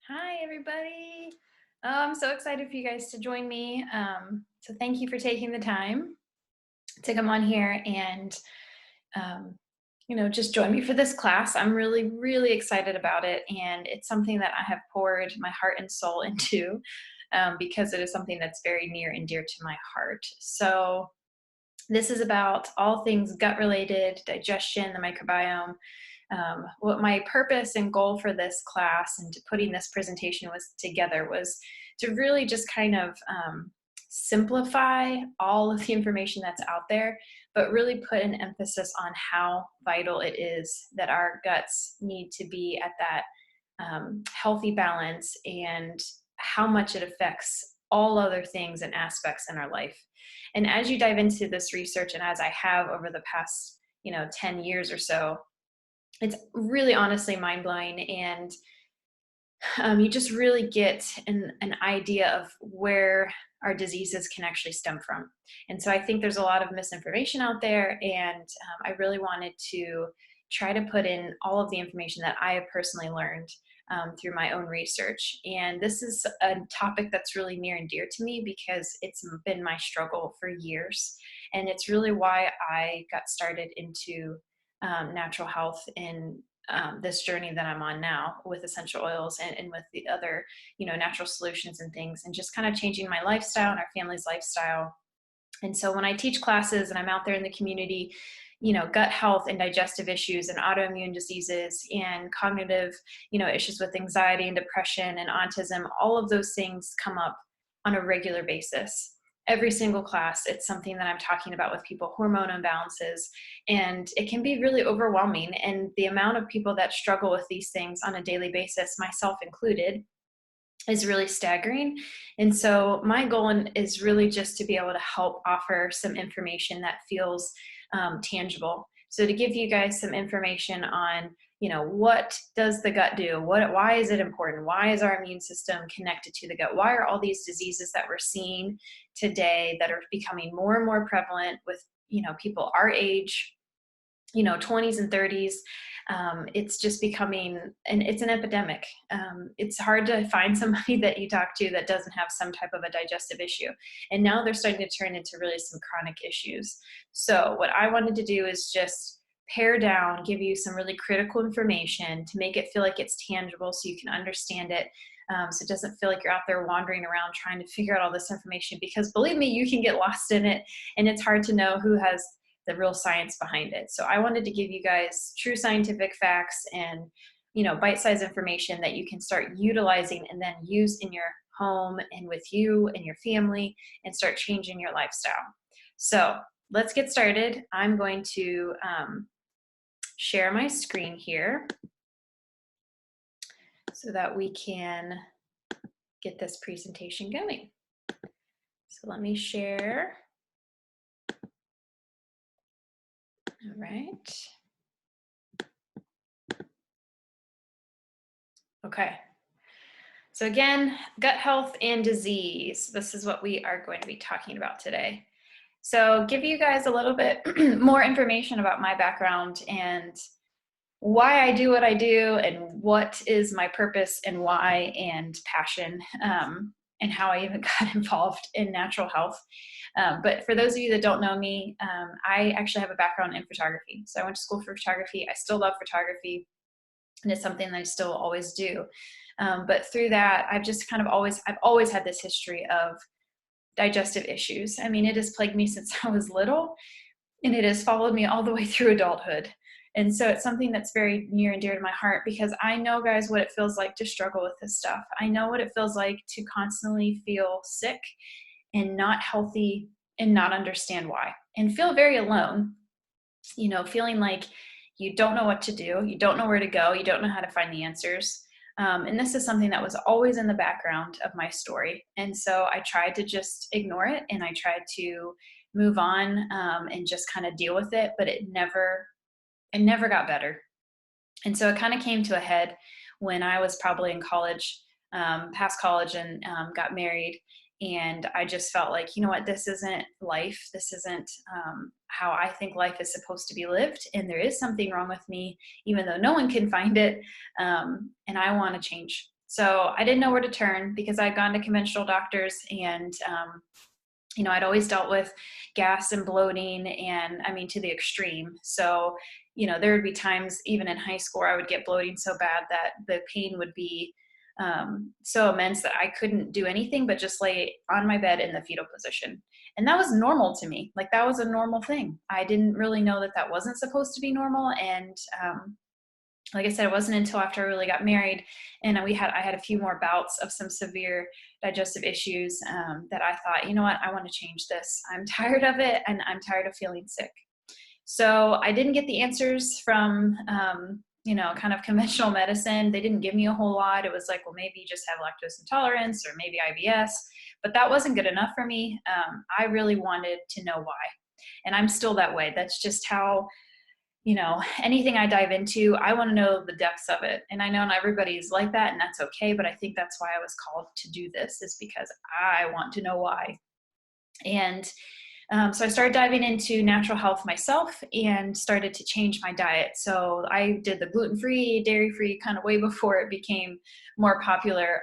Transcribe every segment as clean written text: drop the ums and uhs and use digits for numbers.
Hi, everybody. I'm so excited for you guys to join me. So thank you for taking the time to come on here and, um, just join me for this class. I'm really, really excited about it. And it's something that I have poured my heart and soul into because it is something that's very near and dear to my heart. So this is about all things gut related, digestion, the microbiome. What my purpose and goal for this class and to putting this presentation was together was to really just kind of simplify all of the information that's out there, but really put an emphasis on how vital it is that our guts need to be at that healthy balance and how much it affects all other things and aspects in our life. And as you dive into this research, and as I have over the past 10 years or so, it's really honestly mind-blowing. And you just really get an idea of where our diseases can actually stem from. And so I think there's a lot of misinformation out there, and I really wanted to try to put in all of the information that I have personally learned through my own research. And this is a topic that's really near and dear to me because it's been my struggle for years. And it's really why I got started into natural health and this journey that I'm on now with essential oils and with the other, natural solutions and things, and just kind of changing my lifestyle and our family's lifestyle. And so when I teach classes and I'm out there in the community, gut health and digestive issues and autoimmune diseases and cognitive, issues with anxiety and depression and autism, all of those things come up on a regular basis. Every single class, it's something that I'm talking about with people, hormone imbalances, and it can be really overwhelming. And the amount of people that struggle with these things on a daily basis, myself included, is really staggering. And so my goal is really just to be able to help offer some information that feels tangible. So to give you guys some information on, what does the gut do? Why is it important? Why is our immune system connected to the gut? Why are all these diseases that we're seeing today that are becoming more and more prevalent with, people our age, 20s and 30s? It's just becoming, and it's an epidemic. It's hard to find somebody that you talk to that doesn't have some type of a digestive issue. And now they're starting to turn into really some chronic issues. So what I wanted to do is just pare down, give you some really critical information to make it feel like it's tangible so you can understand it. So it doesn't feel like you're out there wandering around trying to figure out all this information, because believe me, you can get lost in it and it's hard to know who has the real science behind it. So I wanted to give you guys true scientific facts and, bite-sized information that you can start utilizing and then use in your home and with you and your family and start changing your lifestyle. So let's get started. I'm going to share my screen here so that we can get this presentation going. So let me share. All right. Okay. So again, gut health and disease. This is what we are going to be talking about today. So give you guys a little bit more information about my background and why I do what I do and what is my purpose and why and passion, and how I even got involved in natural health. But for those of you that don't know me, I actually have a background in photography. So I went to school for photography. I still love photography, and it's something that I still always do. But through that, I've always had this history of digestive issues. I mean, it has plagued me since I was little, and it has followed me all the way through adulthood. And so it's something that's very near and dear to my heart, because I know, guys, what it feels like to struggle with this stuff. I know what it feels like to constantly feel sick and not healthy and not understand why, and feel very alone, feeling like you don't know what to do, you don't know where to go, you don't know how to find the answers. And this is something that was always in the background of my story. And so I tried to just ignore it, and I tried to move on and just kind of deal with it, but it never got better. And so it kind of came to a head when I was probably in college, past college, and got married. And I just felt like, you know what, this isn't life. This isn't how I think life is supposed to be lived. And there is something wrong with me, even though no one can find it. And I want to change. So I didn't know where to turn because I'd gone to conventional doctors and, I'd always dealt with gas and bloating and I mean, to the extreme. So, there would be times even in high school where I would get bloating so bad that the pain would be so immense that I couldn't do anything but just lay on my bed in the fetal position. And that was normal to me. Like that was a normal thing. I didn't really know that that wasn't supposed to be normal. And like I said, it wasn't until after I really got married and I had a few more bouts of some severe digestive issues that I thought, you know what, I want to change this. I'm tired of it and I'm tired of feeling sick. So I didn't get the answers from, kind of conventional medicine. They didn't give me a whole lot. It was like, well, maybe you just have lactose intolerance or maybe IBS, but that wasn't good enough for me. I really wanted to know why. And I'm still that way. That's just how, anything I dive into, I want to know the depths of it. And I know not everybody's like that, and that's okay. But I think that's why I was called to do this, is because I want to know why. And so I started diving into natural health myself and started to change my diet. So I did the gluten-free, dairy-free kind of way before it became more popular.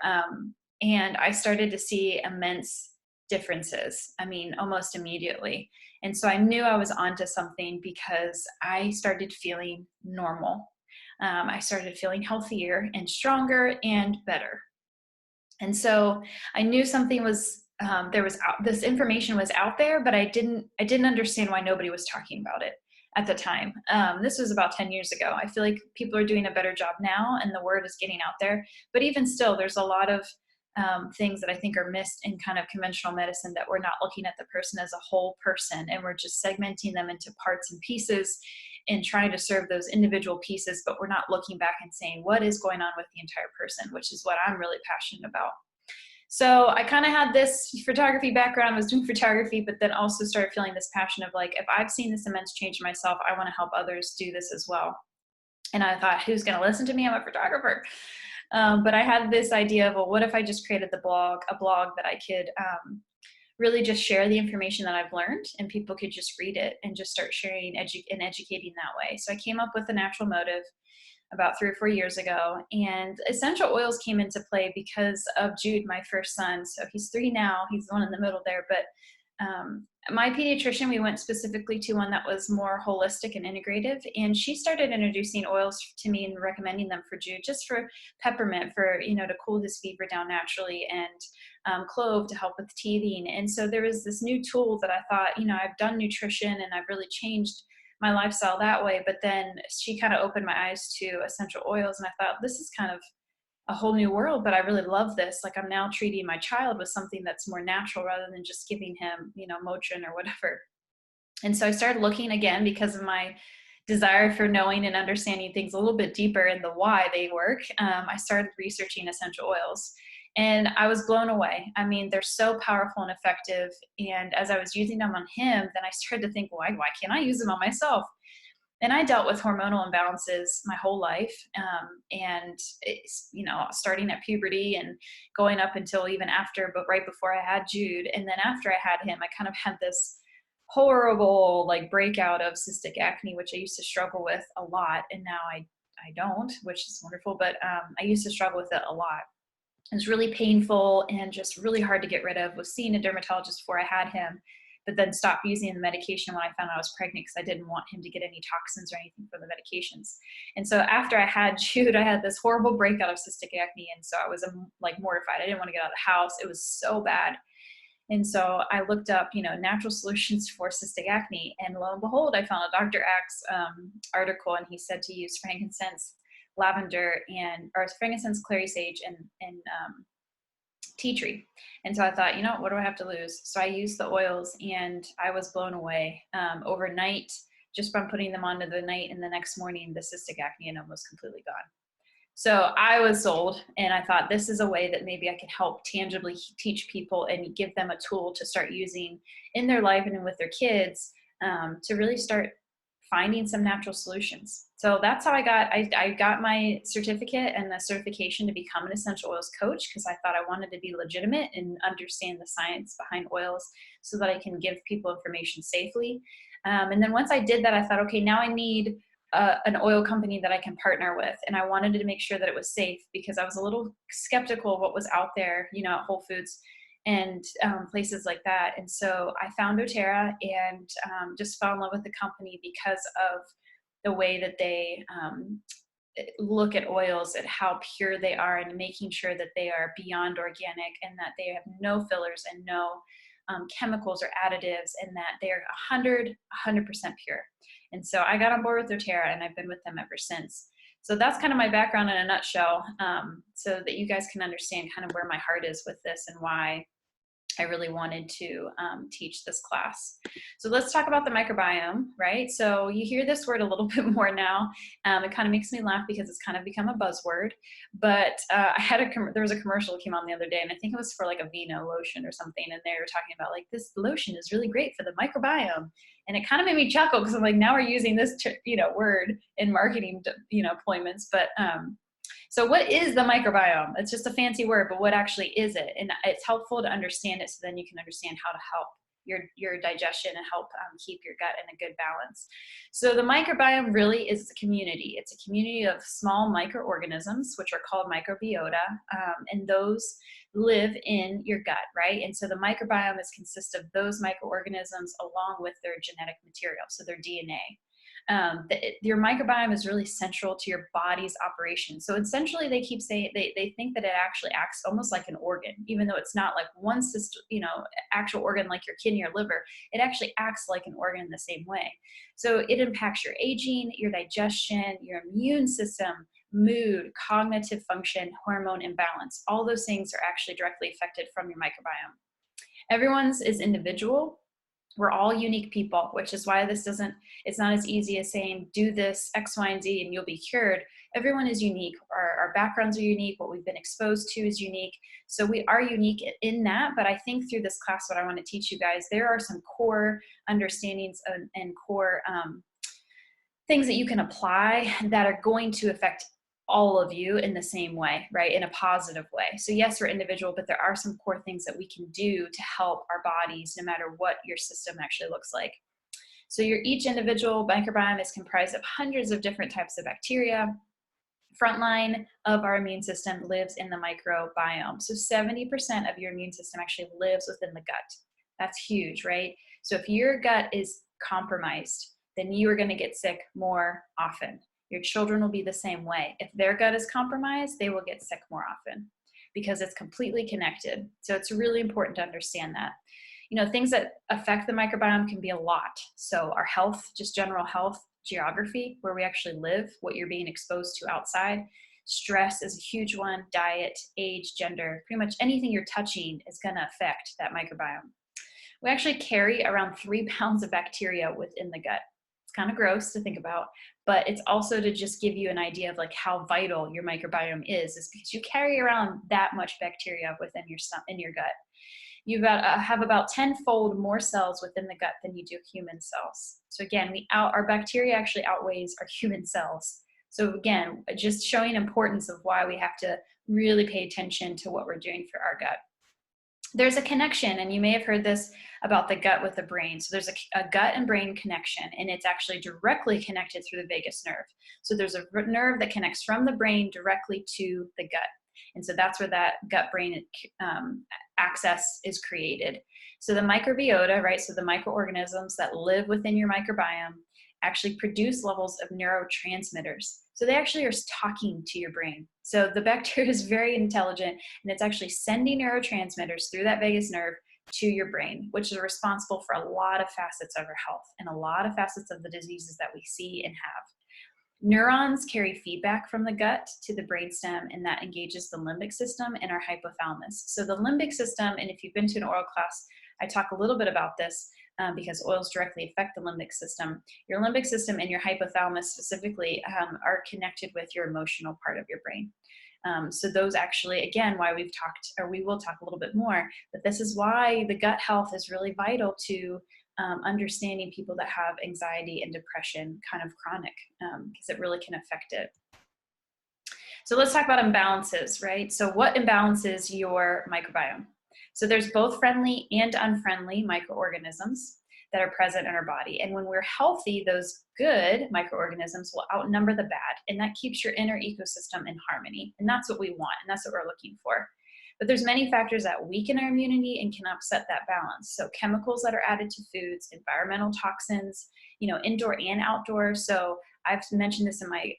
And I started to see immense differences. I mean, almost immediately. And so I knew I was onto something because I started feeling normal. I started feeling healthier and stronger and better. And so I knew something was this information was out there, but I didn't understand why nobody was talking about it at the time. This was about 10 years ago. I feel like people are doing a better job now, and the word is getting out there. But even still, there's a lot of things that I think are missed in kind of conventional medicine, that we're not looking at the person as a whole person, and we're just segmenting them into parts and pieces and trying to serve those individual pieces, but we're not looking back and saying what is going on with the entire person, which is what I'm really passionate about. So I kind of had this photography background, was doing photography, but then also started feeling this passion of like, if I've seen this immense change in myself, I want to help others do this as well. And I thought, who's going to listen to me? I'm a photographer. But I had this idea of, well, what if I just created a blog that I could really just share the information that I've learned, and people could just read it and just start sharing and educating that way. So I came up with a natural motive about 3 or 4 years ago, and essential oils came into play because of Jude, my first son. So he's 3 now. He's the one in the middle there, but my pediatrician, we went specifically to one that was more holistic and integrative, and she started introducing oils to me and recommending them for Jude, just for peppermint, for to cool his fever down naturally, and clove to help with teething. And so there was this new tool that I thought, I've done nutrition and I've really changed my lifestyle that way. But then she kind of opened my eyes to essential oils, and I thought, this is kind of a whole new world, but I really love this. Like, I'm now treating my child with something that's more natural rather than just giving him, Motrin or whatever. And so I started looking again because of my desire for knowing and understanding things a little bit deeper in the why they work. I started researching essential oils, and I was blown away. I mean, they're so powerful and effective. And as I was using them on him, then I started to think, why can't I use them on myself? And I dealt with hormonal imbalances my whole life. And it's, starting at puberty and going up until even after, but right before I had Jude. And then after I had him, I kind of had this horrible like breakout of cystic acne, which I used to struggle with a lot. And now I don't, which is wonderful, but I used to struggle with it a lot. It was really painful and just really hard to get rid of. Was seeing a dermatologist before I had him, but then stopped using the medication when I found out I was pregnant because I didn't want him to get any toxins or anything from the medications. And so after I had Jude, I had this horrible breakout of cystic acne. And so I was like mortified. I didn't want to get out of the house. It was so bad. And so I looked up, natural solutions for cystic acne. And lo and behold, I found a Dr. Axe article, and he said to use frankincense, lavender, or frankincense, clary sage, and tea tree. And so I thought, what do I have to lose? So I used the oils, and I was blown away. Overnight, just from putting them on to the night, and the next morning, the cystic acne was completely gone. So I was sold, and I thought, this is a way that maybe I could help tangibly teach people and give them a tool to start using in their life and with their kids, to really start finding some natural solutions. So that's how I got my certificate and the certification to become an essential oils coach, because I thought I wanted to be legitimate and understand the science behind oils so that I can give people information safely. And then once I did that, I thought, okay, now I need an oil company that I can partner with. And I wanted to make sure that it was safe because I was a little skeptical of what was out there, you know, at Whole Foods and places like that. And so I found doTERRA and just fell in love with the company because of the way that they look at oils, at how pure they are, and making sure that they are beyond organic and that they have no fillers and no chemicals or additives, and that they're 100% pure. And so I got on board with doTERRA and I've been with them ever since. So that's kind of my background in a nutshell, so that you guys can understand kind of where my heart is with this and why I really wanted to teach this class. So let's talk about the microbiome, right? So you hear this word a little bit more now. It kind of makes me laugh because it's kind of become a buzzword. But there was a commercial that came on the other day, and I think it was for like a Vino lotion or something, and they were talking about like, this lotion is really great for the microbiome. And it kind of made me chuckle because I'm like, now we're using this word in marketing employments, but so what is the microbiome? It's just a fancy word, but what actually is it? And it's helpful to understand it so then you can understand how to help your digestion and help keep your gut in a good balance. So the microbiome really is a community. It's a community of small microorganisms, which are called microbiota, and those live in your gut, right? And so the microbiome consists of those microorganisms along with their genetic material, so their DNA. Your microbiome is really central to your body's operation. So essentially they keep saying, they think that it actually acts almost like an organ, even though it's not like one system, actual organ like your kidney or liver. It actually acts like an organ in the same way. So it impacts your aging, your digestion, your immune system, mood, cognitive function, hormone imbalance. All those things are actually directly affected from your microbiome. Everyone's is individual. We're all unique people, which is why it's not as easy as saying, do this X, Y, and Z and you'll be cured. Everyone is unique. Our backgrounds are unique. What we've been exposed to is unique. So we are unique in that. But I think through this class, what I want to teach you guys, there are some core understandings and core things that you can apply that are going to affect all of you in the same way, right? In a positive way. So yes, we're individual, but there are some core things that we can do to help our bodies, no matter what your system actually looks like. So each individual microbiome is comprised of hundreds of different types of bacteria. Frontline of our immune system lives in the microbiome. So 70% of your immune system actually lives within the gut. That's huge, right? So if your gut is compromised, then you are going to get sick more often. Your children will be the same way. If their gut is compromised, they will get sick more often because it's completely connected. So it's really important to understand that. Things that affect the microbiome can be a lot. So our health, just general health, geography, where we actually live, what you're being exposed to outside. Stress is a huge one. Diet, age, gender, pretty much anything you're touching is going to affect that microbiome. We actually carry around 3 pounds of bacteria within the gut. It's kind of gross to think about, but it's also to just give you an idea of like how vital your microbiome is because you carry around that much bacteria within your gut. You have about 10-fold more cells within the gut than you do human cells. So again, our bacteria actually outweighs our human cells. So again, just showing importance of why we have to really pay attention to what we're doing for our gut. There's a connection, and you may have heard this about the gut with the brain. So there's a gut and brain connection, and it's actually directly connected through the vagus nerve. So there's a nerve that connects from the brain directly to the gut. And so that's where that gut-brain access is created. So the microbiota, right, so the microorganisms that live within your microbiome actually produce levels of neurotransmitters. So they actually are talking to your brain. So the bacteria is very intelligent, and it's actually sending neurotransmitters through that vagus nerve to your brain, which is responsible for a lot of facets of our health and a lot of facets of the diseases that we see and have. Neurons carry feedback from the gut to the brainstem, and that engages the limbic system and our hypothalamus. So the limbic system, and if you've been to an oil class, I talk a little bit about this because oils directly affect the limbic system. Your limbic system and your hypothalamus specifically are connected with your emotional part of your brain. So those actually, again, why we will talk a little bit more, but this is why the gut health is really vital to understanding people that have anxiety and depression, kind of chronic, because it really can affect it. So let's talk about imbalances, right? So what imbalances your microbiome? So there's both friendly and unfriendly microorganisms. that are present in our body. And when we're healthy, those good microorganisms will outnumber the bad, and that keeps your inner ecosystem in harmony. And that's what we want, and that's what we're looking for. But there's many factors that weaken our immunity and can upset that balance. So chemicals that are added to foods, environmental toxins, indoor and outdoor. So I've mentioned this in my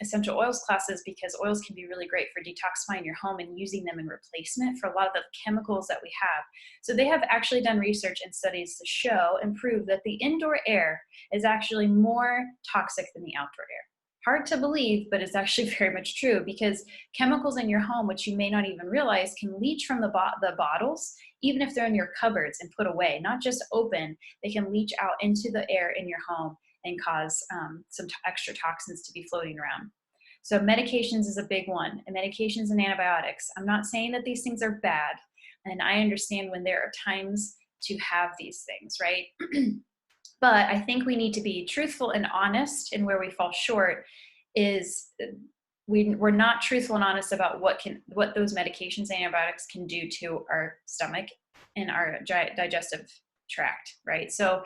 essential oils classes, because oils can be really great for detoxifying your home and using them in replacement for a lot of the chemicals that we have. So they have actually done research and studies to show and prove that the indoor air is actually more toxic than the outdoor air. Hard to believe, but it's actually very much true, because chemicals in your home, which you may not even realize, can leach from the bottles, even if they're in your cupboards and put away, not just open. They can leach out into the air in your home and cause some extra toxins to be floating around. So medications is a big one, and medications and antibiotics. I'm not saying that these things are bad, and I understand when there are times to have these things, right? But I think we need to be truthful and honest, and where we fall short is we're not truthful and honest about what those medications and antibiotics can do to our stomach and our digestive tract, right? So,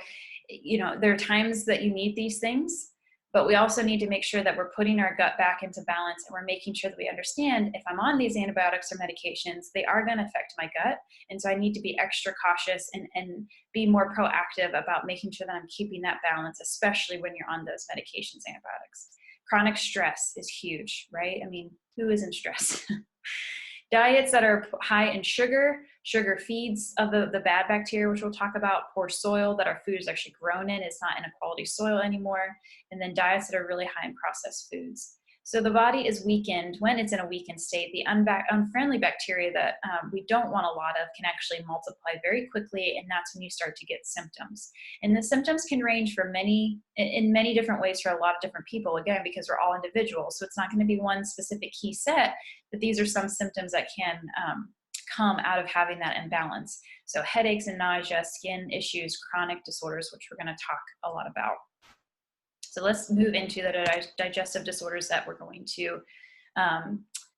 there are times that you need these things, but we also need to make sure that we're putting our gut back into balance, and we're making sure that we understand, if I'm on these antibiotics or medications, they are going to affect my gut. And so I need to be extra cautious and be more proactive about making sure that I'm keeping that balance, especially when you're on those medications, antibiotics. Chronic stress is huge, right? I mean, who isn't stressed? Diets that are high in sugar feeds of the bad bacteria, which we'll talk about. Poor soil that our food is actually grown in, it's not in a quality soil anymore. And then diets that are really high in processed foods. So the body is weakened. When it's in a weakened state, the unfriendly bacteria that we don't want a lot of can actually multiply very quickly, and that's when you start to get symptoms. And the symptoms can range in many different ways for a lot of different people, again, because we're all individuals. So it's not going to be one specific key set, but these are some symptoms that can come out of having that imbalance. So headaches and nausea, skin issues, chronic disorders, which we're going to talk a lot about. So let's move into the digestive disorders that we're going to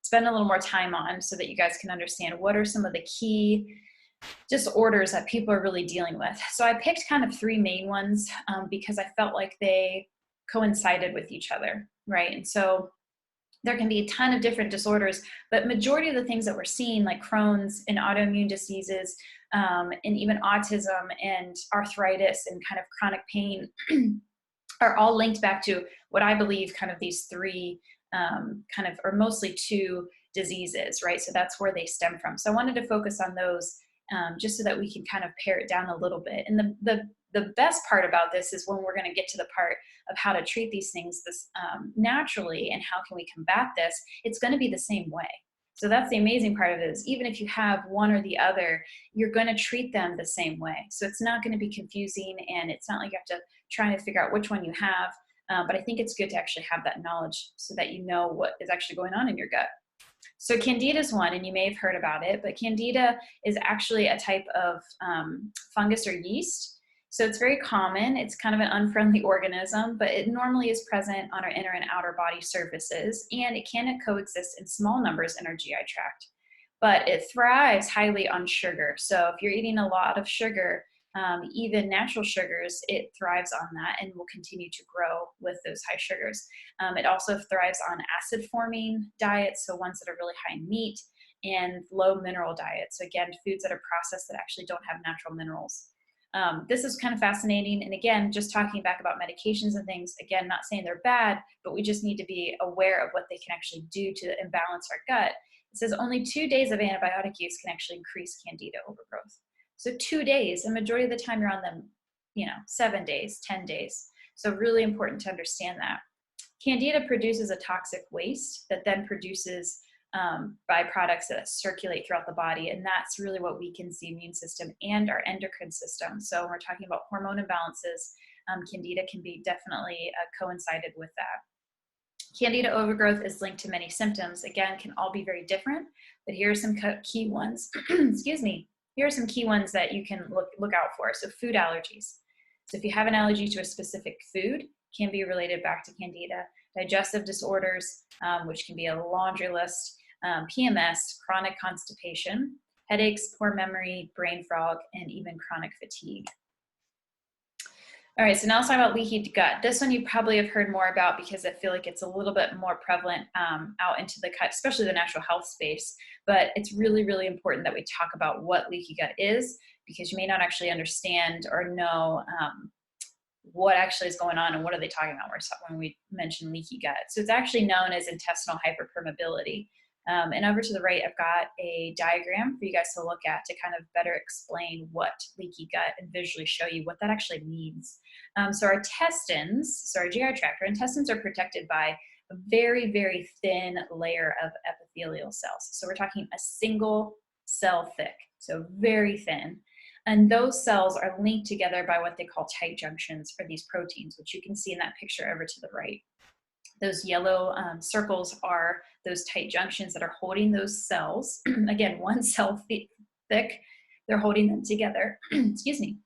spend a little more time on, so that you guys can understand what are some of the key disorders that people are really dealing with. So I picked kind of three main ones because I felt like they coincided with each other, right? And so there can be a ton of different disorders, but majority of the things that we're seeing, like Crohn's and autoimmune diseases, and even autism and arthritis and kind of chronic pain, are all linked back to what I believe kind of these three or mostly two diseases, right? So that's where they stem from. So I wanted to focus on those just so that we can kind of pare it down a little bit. And the best part about this is when we're going to get to the part of how to treat these things naturally and how can we combat this, it's going to be the same way. So that's the amazing part of it, is even if you have one or the other, you're going to treat them the same way. So it's not going to be confusing, and it's not like you have to try to figure out which one you have. But I think it's good to actually have that knowledge so that you know what is actually going on in your gut. So Candida is one, and you may have heard about it, but Candida is actually a type of fungus or yeast. So it's very common. It's kind of an unfriendly organism, but it normally is present on our inner and outer body surfaces, and it can coexist in small numbers in our GI tract. But it thrives highly on sugar. So if you're eating a lot of sugar, even natural sugars, it thrives on that and will continue to grow with those high sugars. It also thrives on acid-forming diets, so ones that are really high in meat, and low mineral diets. So again, foods that are processed that actually don't have natural minerals. This is kind of fascinating. And again, just talking back about medications and things, again, not saying they're bad, but we just need to be aware of what they can actually do to imbalance our gut. It says only 2 days of antibiotic use can actually increase Candida overgrowth. So 2 days, and majority of the time you're on them, 7 days, 10 days. So really important to understand that. Candida produces a toxic waste that then produces byproducts that circulate throughout the body, and that's really what weakens the immune system and our endocrine system. So when we're talking about hormone imbalances, Candida can be definitely coincided with that. Candida overgrowth is linked to many symptoms. Again, can all be very different, but here are some key ones. Excuse me. Here are some key ones that you can look out for. So food allergies. So if you have an allergy to a specific food, can be related back to Candida. Digestive disorders, which can be a laundry list. PMS, chronic constipation, headaches, poor memory, brain fog, and even chronic fatigue. All right, so now let's talk about leaky gut. This one you probably have heard more about because I feel like it's a little bit more prevalent out into the gut, especially the natural health space. But it's really, really important that we talk about what leaky gut is, because you may not actually understand or know what actually is going on and what are they talking about when we mention leaky gut. So it's actually known as intestinal hyperpermeability. And over to the right, I've got a diagram for you guys to look at to kind of better explain what leaky gut and visually show you what that actually means. So our intestines, so our GI tract, our intestines are protected by a very, very thin layer of epithelial cells. So we're talking a single cell thick, so very thin. And those cells are linked together by what they call tight junctions for these proteins, which you can see in that picture over to the right. Those yellow circles are those tight junctions that are holding those cells. Again, one cell thick, they're holding them together. Excuse me.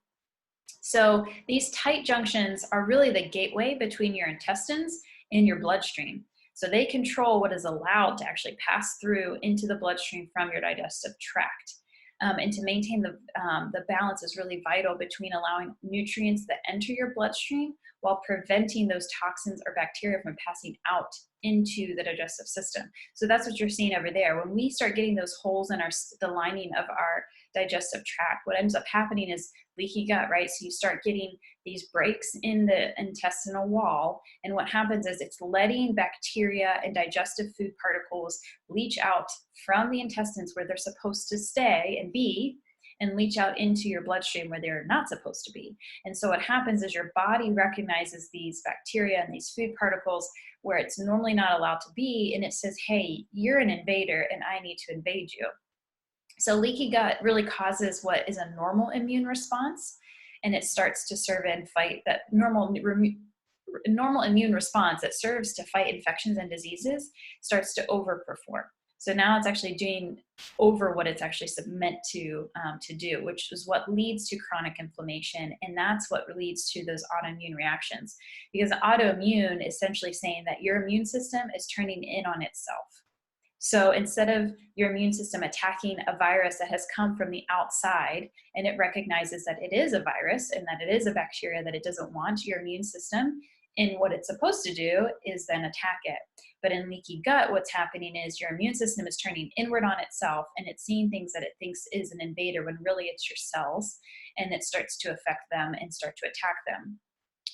So these tight junctions are really the gateway between your intestines and your bloodstream. So they control what is allowed to actually pass through into the bloodstream from your digestive tract. And to maintain the balance is really vital between allowing nutrients that enter your bloodstream while preventing those toxins or bacteria from passing out into the digestive system. So that's what you're seeing over there. When we start getting those holes in the lining of our digestive tract, what ends up happening is leaky gut, right? So you start getting these breaks in the intestinal wall, and what happens is it's letting bacteria and digestive food particles leach out from the intestines where they're supposed to stay and be, and leach out into your bloodstream where they're not supposed to be. And so what happens is your body recognizes these bacteria and these food particles where it's normally not allowed to be, and it says, hey, you're an invader and I need to invade you. So leaky gut really causes what is a normal immune response, and it starts to serve and fight that normal immune response that serves to fight infections and diseases starts to overperform. So now it's actually doing over what it's actually meant to do, which is what leads to chronic inflammation, and that's what leads to those autoimmune reactions. Because autoimmune is essentially saying that your immune system is turning in on itself. So instead of your immune system attacking a virus that has come from the outside, and it recognizes that it is a virus and that it is a bacteria that it doesn't want, your immune system, and what it's supposed to do is then attack it. But in leaky gut, what's happening is your immune system is turning inward on itself, and it's seeing things that it thinks is an invader when really it's your cells, and it starts to affect them and start to attack them.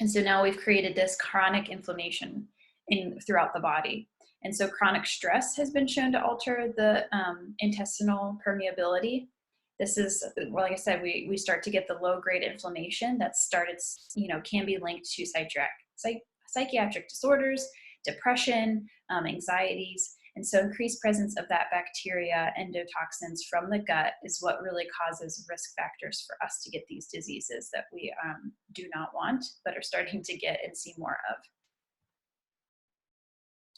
And so now we've created this chronic inflammation throughout the body. And so chronic stress has been shown to alter the intestinal permeability. This is, well, like I said, we start to get the low-grade inflammation that started, can be linked to psychiatric disorders, depression, anxieties. And so increased presence of that bacteria, endotoxins from the gut is what really causes risk factors for us to get these diseases that we do not want, but are starting to get and see more of.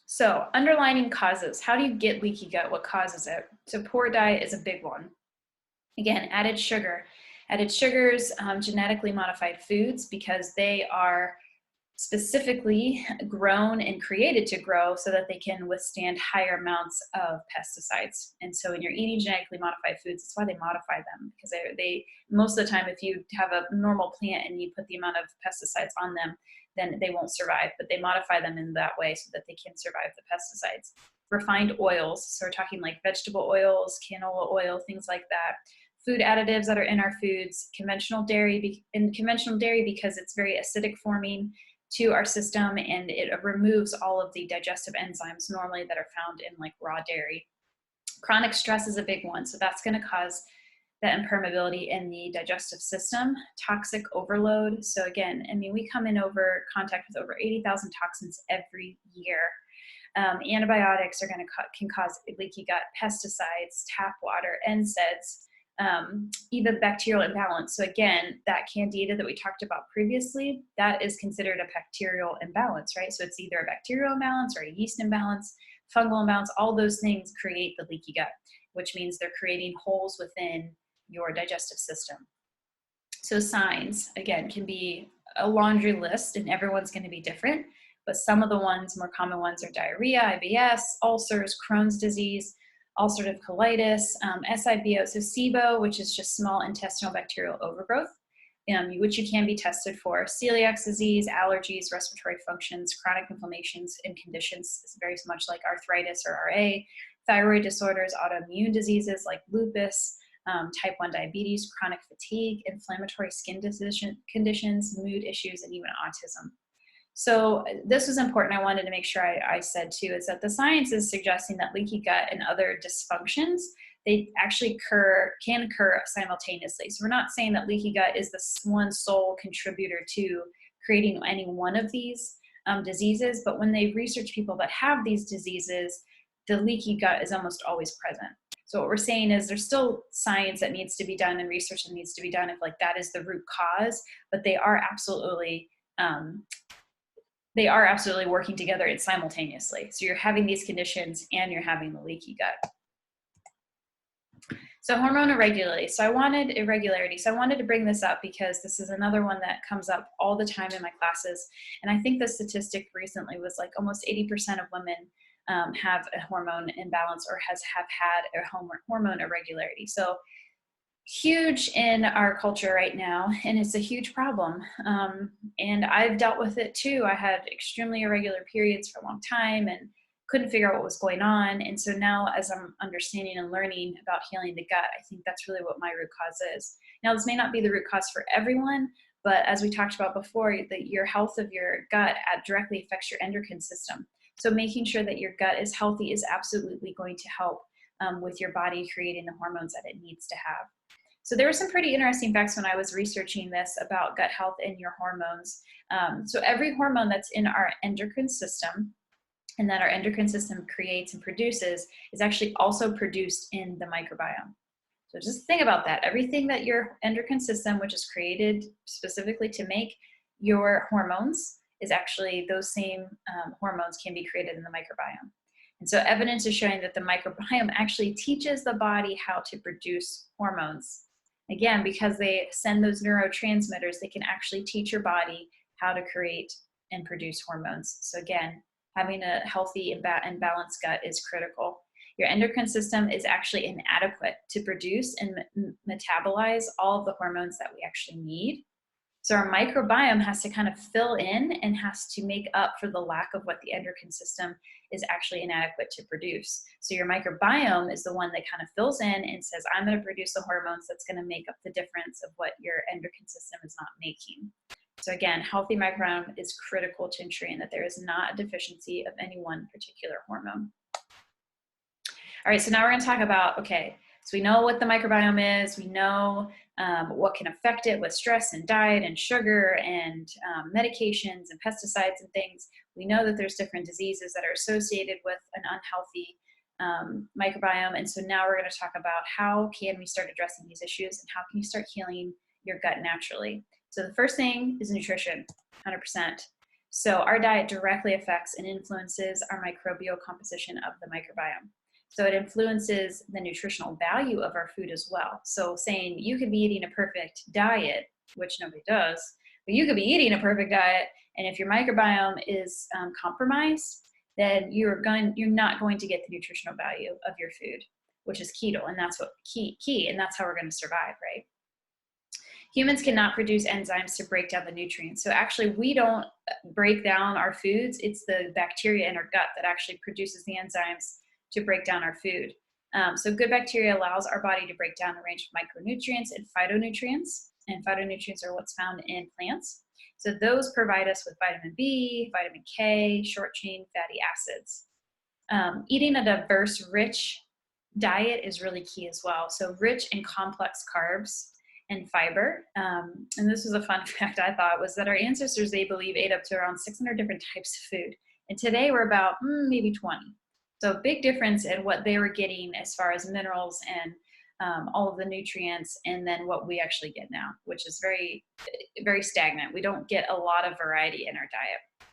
So underlying causes, how do you get leaky gut? What causes it? So poor diet is a big one. Again, added sugars, genetically modified foods, because they are specifically grown and created to grow so that they can withstand higher amounts of pesticides. And so when you're eating genetically modified foods, that's why they modify them, because they most of the time, if you have a normal plant and you put the amount of pesticides on them, then they won't survive, but they modify them in that way so that they can survive the pesticides. Refined oils, so we're talking like vegetable oils, canola oil, things like that. Food additives that are in our foods, conventional dairy because it's very acidic forming to our system, and it removes all of the digestive enzymes normally that are found in like raw dairy. Chronic stress is a big one, so that's going to cause that impermeability in the digestive system. Toxic overload, so again, we come in over contact with over 80,000 toxins every year. Antibiotics can cause leaky gut, pesticides, tap water, NSAIDs, even bacterial imbalance. So again, that Candida that we talked about previously, that is considered a bacterial imbalance, right? So it's either a bacterial imbalance or a yeast imbalance, fungal imbalance. All those things create the leaky gut, which means they're creating holes within your digestive system. So signs, again, can be a laundry list, and everyone's going to be different, but some of the more common ones are diarrhea, IBS, ulcers, Crohn's disease, ulcerative colitis, SIBO, so SIBO, which is just small intestinal bacterial overgrowth, which you can be tested for: celiac disease, allergies, respiratory functions, chronic inflammations, and conditions very much like arthritis or RA, thyroid disorders, autoimmune diseases like lupus, type 1 diabetes, chronic fatigue, inflammatory skin conditions, mood issues, and even autism. So this was important. I wanted to make sure I said too, is that the science is suggesting that leaky gut and other dysfunctions, they actually can occur simultaneously. So we're not saying that leaky gut is the one sole contributor to creating any one of these diseases, but when they research people that have these diseases, the leaky gut is almost always present. So what we're saying is there's still science that needs to be done and research that needs to be done if like that is the root cause, but they are absolutely working together simultaneously. So you're having these conditions and you're having the leaky gut. So hormone irregularity. So I wanted to bring this up because this is another one that comes up all the time in my classes. And I think the statistic recently was like almost 80% of women have a hormone imbalance or have had a hormone irregularity. So huge in our culture right now, and it's a huge problem. And I've dealt with it too. I had extremely irregular periods for a long time and couldn't figure out what was going on. And so now as I'm understanding and learning about healing the gut, I think that's really what my root cause is. Now, this may not be the root cause for everyone, but as we talked about before, your health of your gut directly affects your endocrine system. So making sure that your gut is healthy is absolutely going to help with your body creating the hormones that it needs to have. So there were some pretty interesting facts when I was researching this about gut health and your hormones. So every hormone that's in our endocrine system and that our endocrine system creates and produces is actually also produced in the microbiome. So just think about that. Everything that your endocrine system, which is created specifically to make your hormones, is actually those same hormones can be created in the microbiome. And so evidence is showing that the microbiome actually teaches the body how to produce hormones. Again, because they send those neurotransmitters, they can actually teach your body how to create and produce hormones. So again, having a healthy and balanced gut is critical. Your endocrine system is actually inadequate to produce and metabolize all of the hormones that we actually need. So our microbiome has to kind of fill in and has to make up for the lack of what the endocrine system is actually inadequate to produce. So your microbiome is the one that kind of fills in and says, I'm going to produce the hormones that's going to make up the difference of what your endocrine system is not making. So again, healthy microbiome is critical to ensuring that there is not a deficiency of any one particular hormone. All right, so now we're going to talk about, okay, so we know what the microbiome is, we know what can affect it with stress and diet and sugar and medications and pesticides and things. We know that there's different diseases that are associated with an unhealthy microbiome. And so now we're going to talk about how can we start addressing these issues and how can you start healing your gut naturally. So the first thing is nutrition, 100%. So our diet directly affects and influences our microbial composition of the microbiome. So it influences the nutritional value of our food as well. So saying you could be eating a perfect diet, which nobody does, but you could be eating a perfect diet, and if your microbiome is compromised, then you're not going to get the nutritional value of your food, which is keto, and that's what key, and that's how we're going to survive, right? Humans cannot produce enzymes to break down the nutrients. So actually, we don't break down our foods. It's the bacteria in our gut that actually produces the enzymes to break down our food. So good bacteria allows our body to break down a range of micronutrients and phytonutrients. And phytonutrients are what's found in plants. So those provide us with vitamin B, vitamin K, short chain fatty acids. Eating a diverse, rich diet is really key as well. So rich and complex carbs and fiber. And this was a fun fact I thought was that our ancestors, they believe, ate up to around 600 different types of food. And today we're about maybe 20. So big difference in what they were getting as far as minerals and all of the nutrients, and then what we actually get now, which is very, very stagnant. We don't get a lot of variety in our diet.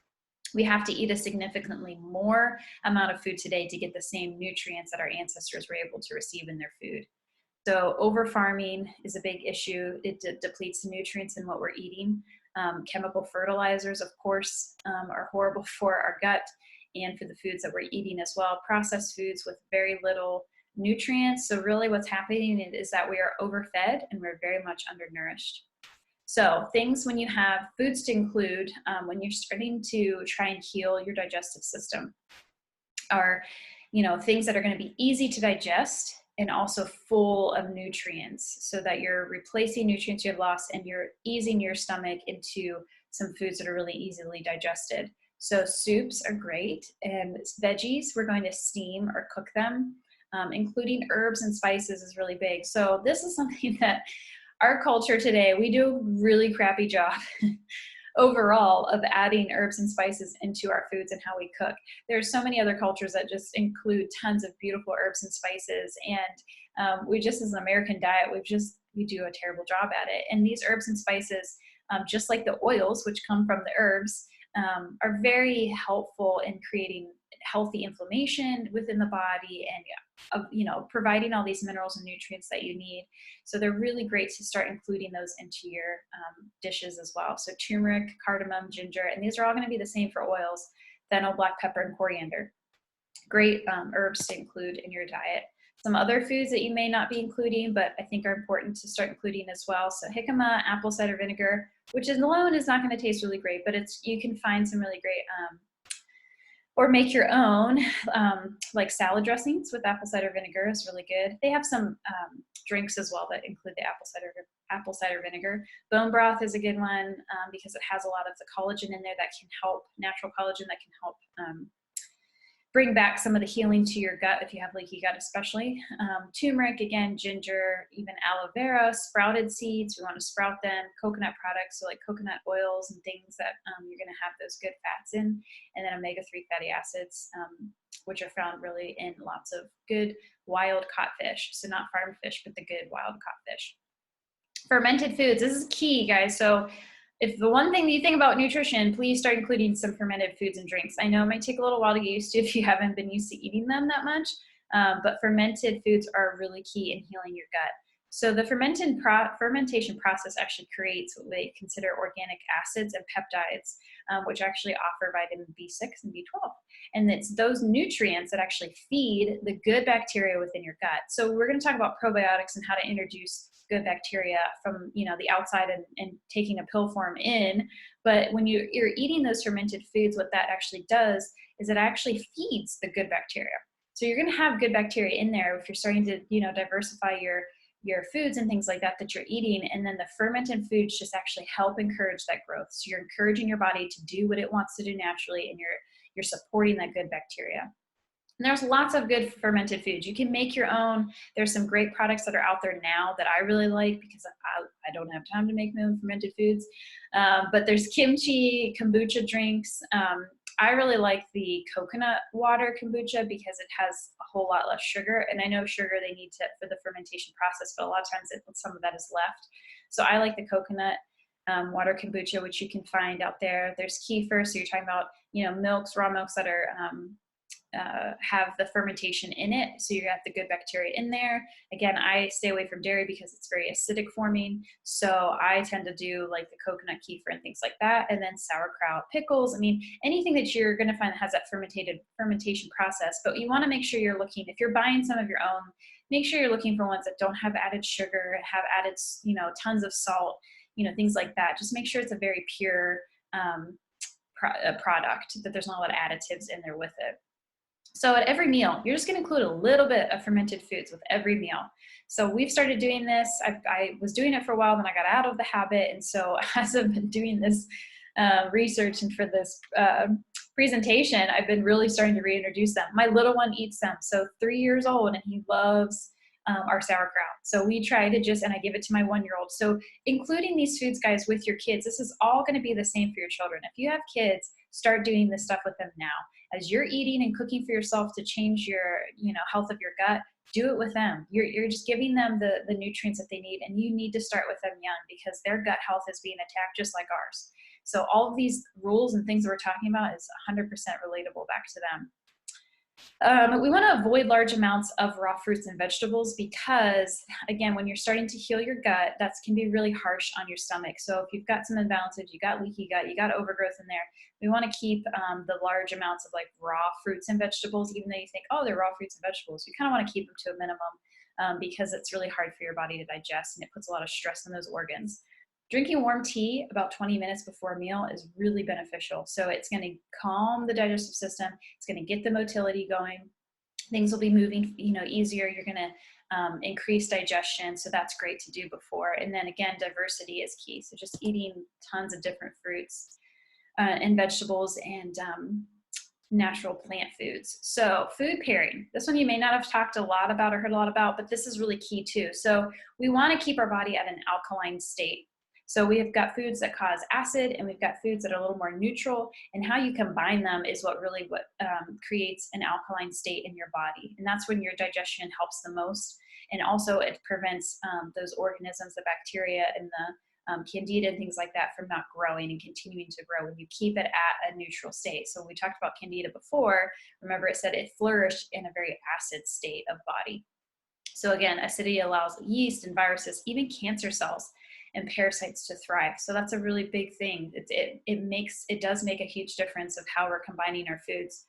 We have to eat a significantly more amount of food today to get the same nutrients that our ancestors were able to receive in their food. So over farming is a big issue. It depletes the nutrients in what we're eating. Chemical fertilizers, of course, are horrible for our gut and for the foods that we're eating as well. Processed foods with very little nutrients. So really what's happening is that we are overfed and we're very much undernourished. So things when you have foods to include when you're starting to try and heal your digestive system are, things that are going to be easy to digest and also full of nutrients so that you're replacing nutrients you've lost and you're easing your stomach into some foods that are really easily digested. So soups are great, and veggies, we're going to steam or cook them. Including herbs and spices is really big. So this is something that our culture today, we do a really crappy job overall of adding herbs and spices into our foods and how we cook. There's so many other cultures that just include tons of beautiful herbs and spices, and we just, as an American diet, we do a terrible job at it. And these herbs and spices, just like the oils which come from the herbs, are very helpful in creating healthy inflammation within the body, and providing all these minerals and nutrients that you need. So they're really great to start including those into your dishes as well. So turmeric, cardamom, ginger, and these are all going to be the same for oils: fennel, black pepper, and coriander. Great herbs to include in your diet. Some other foods that you may not be including, but I think are important to start including as well. So jicama, apple cider vinegar, which alone is not going to taste really great, but you can find some really great or make your own, like salad dressings with apple cider vinegar is really good. They have some drinks as well that include the apple cider vinegar. Bone broth is a good one because it has a lot of the collagen in there that can help, natural collagen that can help bring back some of the healing to your gut if you have leaky gut especially. Turmeric, again, ginger, even aloe vera, sprouted seeds, we want to sprout them, coconut products, so like coconut oils and things that you're going to have those good fats in, and then omega-3 fatty acids, which are found really in lots of good wild caught fish. So not farmed fish, but the good wild caught fish. Fermented foods, this is key, guys. So if the one thing that you think about nutrition, please start including some fermented foods and drinks. I know it might take a little while to get used to if you haven't been used to eating them that much, but fermented foods are really key in healing your gut. So the fermentation process actually creates what they consider organic acids and peptides, which actually offer vitamin B6 and B12. And it's those nutrients that actually feed the good bacteria within your gut. So we're going to talk about probiotics and how to introduce good bacteria from the outside and taking a pill form in. But when you're eating those fermented foods, what that actually does is it actually feeds the good bacteria. So you're going to have good bacteria in there if you're starting to diversify your foods and things like that you're eating. And then the fermented foods just actually help encourage that growth. So you're encouraging your body to do what it wants to do naturally, and you're supporting that good bacteria. And there's lots of good fermented foods. You can make your own. There's some great products that are out there now that I really like because I don't have time to make my own fermented foods. But there's kimchi, kombucha drinks. I really like the coconut water kombucha because it has a whole lot less sugar. And I know sugar they need for the fermentation process, but a lot of times some of that is left. So I like the coconut water kombucha, which you can find out there. There's kefir. So you're talking about, milks, raw milks that are have the fermentation in it, so you have the good bacteria in there. Again, I stay away from dairy because it's very acidic forming, so I tend to do like the coconut kefir and things like that, and then sauerkraut, pickles. I mean, anything that you're going to find that has that fermentation process. But you want to make sure you're looking, if you're buying some of your own, make sure you're looking for ones that don't have added sugar, have added tons of salt, things like that. Just make sure it's a very pure product, that there's not a lot of additives in there with it. So at every meal, you're just going to include a little bit of fermented foods with every meal. So we've started doing this. I was doing it for a while, then I got out of the habit. And so as I've been doing this research and for this presentation, I've been really starting to reintroduce them. My little one eats them. So 3 years old, and he loves our sauerkraut. So we try to and I give it to my 1-year-old. So including these foods, guys, with your kids, this is all going to be the same for your children. If you have kids, start doing this stuff with them now. As you're eating and cooking for yourself to change your, health of your gut, do it with them. You're just giving them the nutrients that they need, and you need to start with them young because their gut health is being attacked just like ours. So all of these rules and things that we're talking about is 100% relatable back to them. We want to avoid large amounts of raw fruits and vegetables because, again, when you're starting to heal your gut, that can be really harsh on your stomach. So if you've got some imbalances, you got leaky gut, you got overgrowth in there, we want to keep the large amounts of like raw fruits and vegetables, even though you think, oh, they're raw fruits and vegetables. You kind of want to keep them to a minimum because it's really hard for your body to digest and it puts a lot of stress on those organs. Drinking warm tea about 20 minutes before a meal is really beneficial. So it's going to calm the digestive system. It's going to get the motility going. Things will be moving, easier. You're going to increase digestion. So that's great to do before. And then again, diversity is key. So just eating tons of different fruits and vegetables and natural plant foods. So food pairing, this one you may not have talked a lot about or heard a lot about, but this is really key too. So we want to keep our body at an alkaline state. So we have got foods that cause acid, and we've got foods that are a little more neutral, and how you combine them is what creates an alkaline state in your body. And that's when your digestion helps the most. And also it prevents those organisms, the bacteria and the Candida and things like that from not growing and continuing to grow when you keep it at a neutral state. So when we talked about Candida before, remember it said it flourished in a very acid state of body. So again, acidity allows yeast and viruses, even cancer cells and parasites to thrive. So that's a really big thing. It does make a huge difference of how we're combining our foods.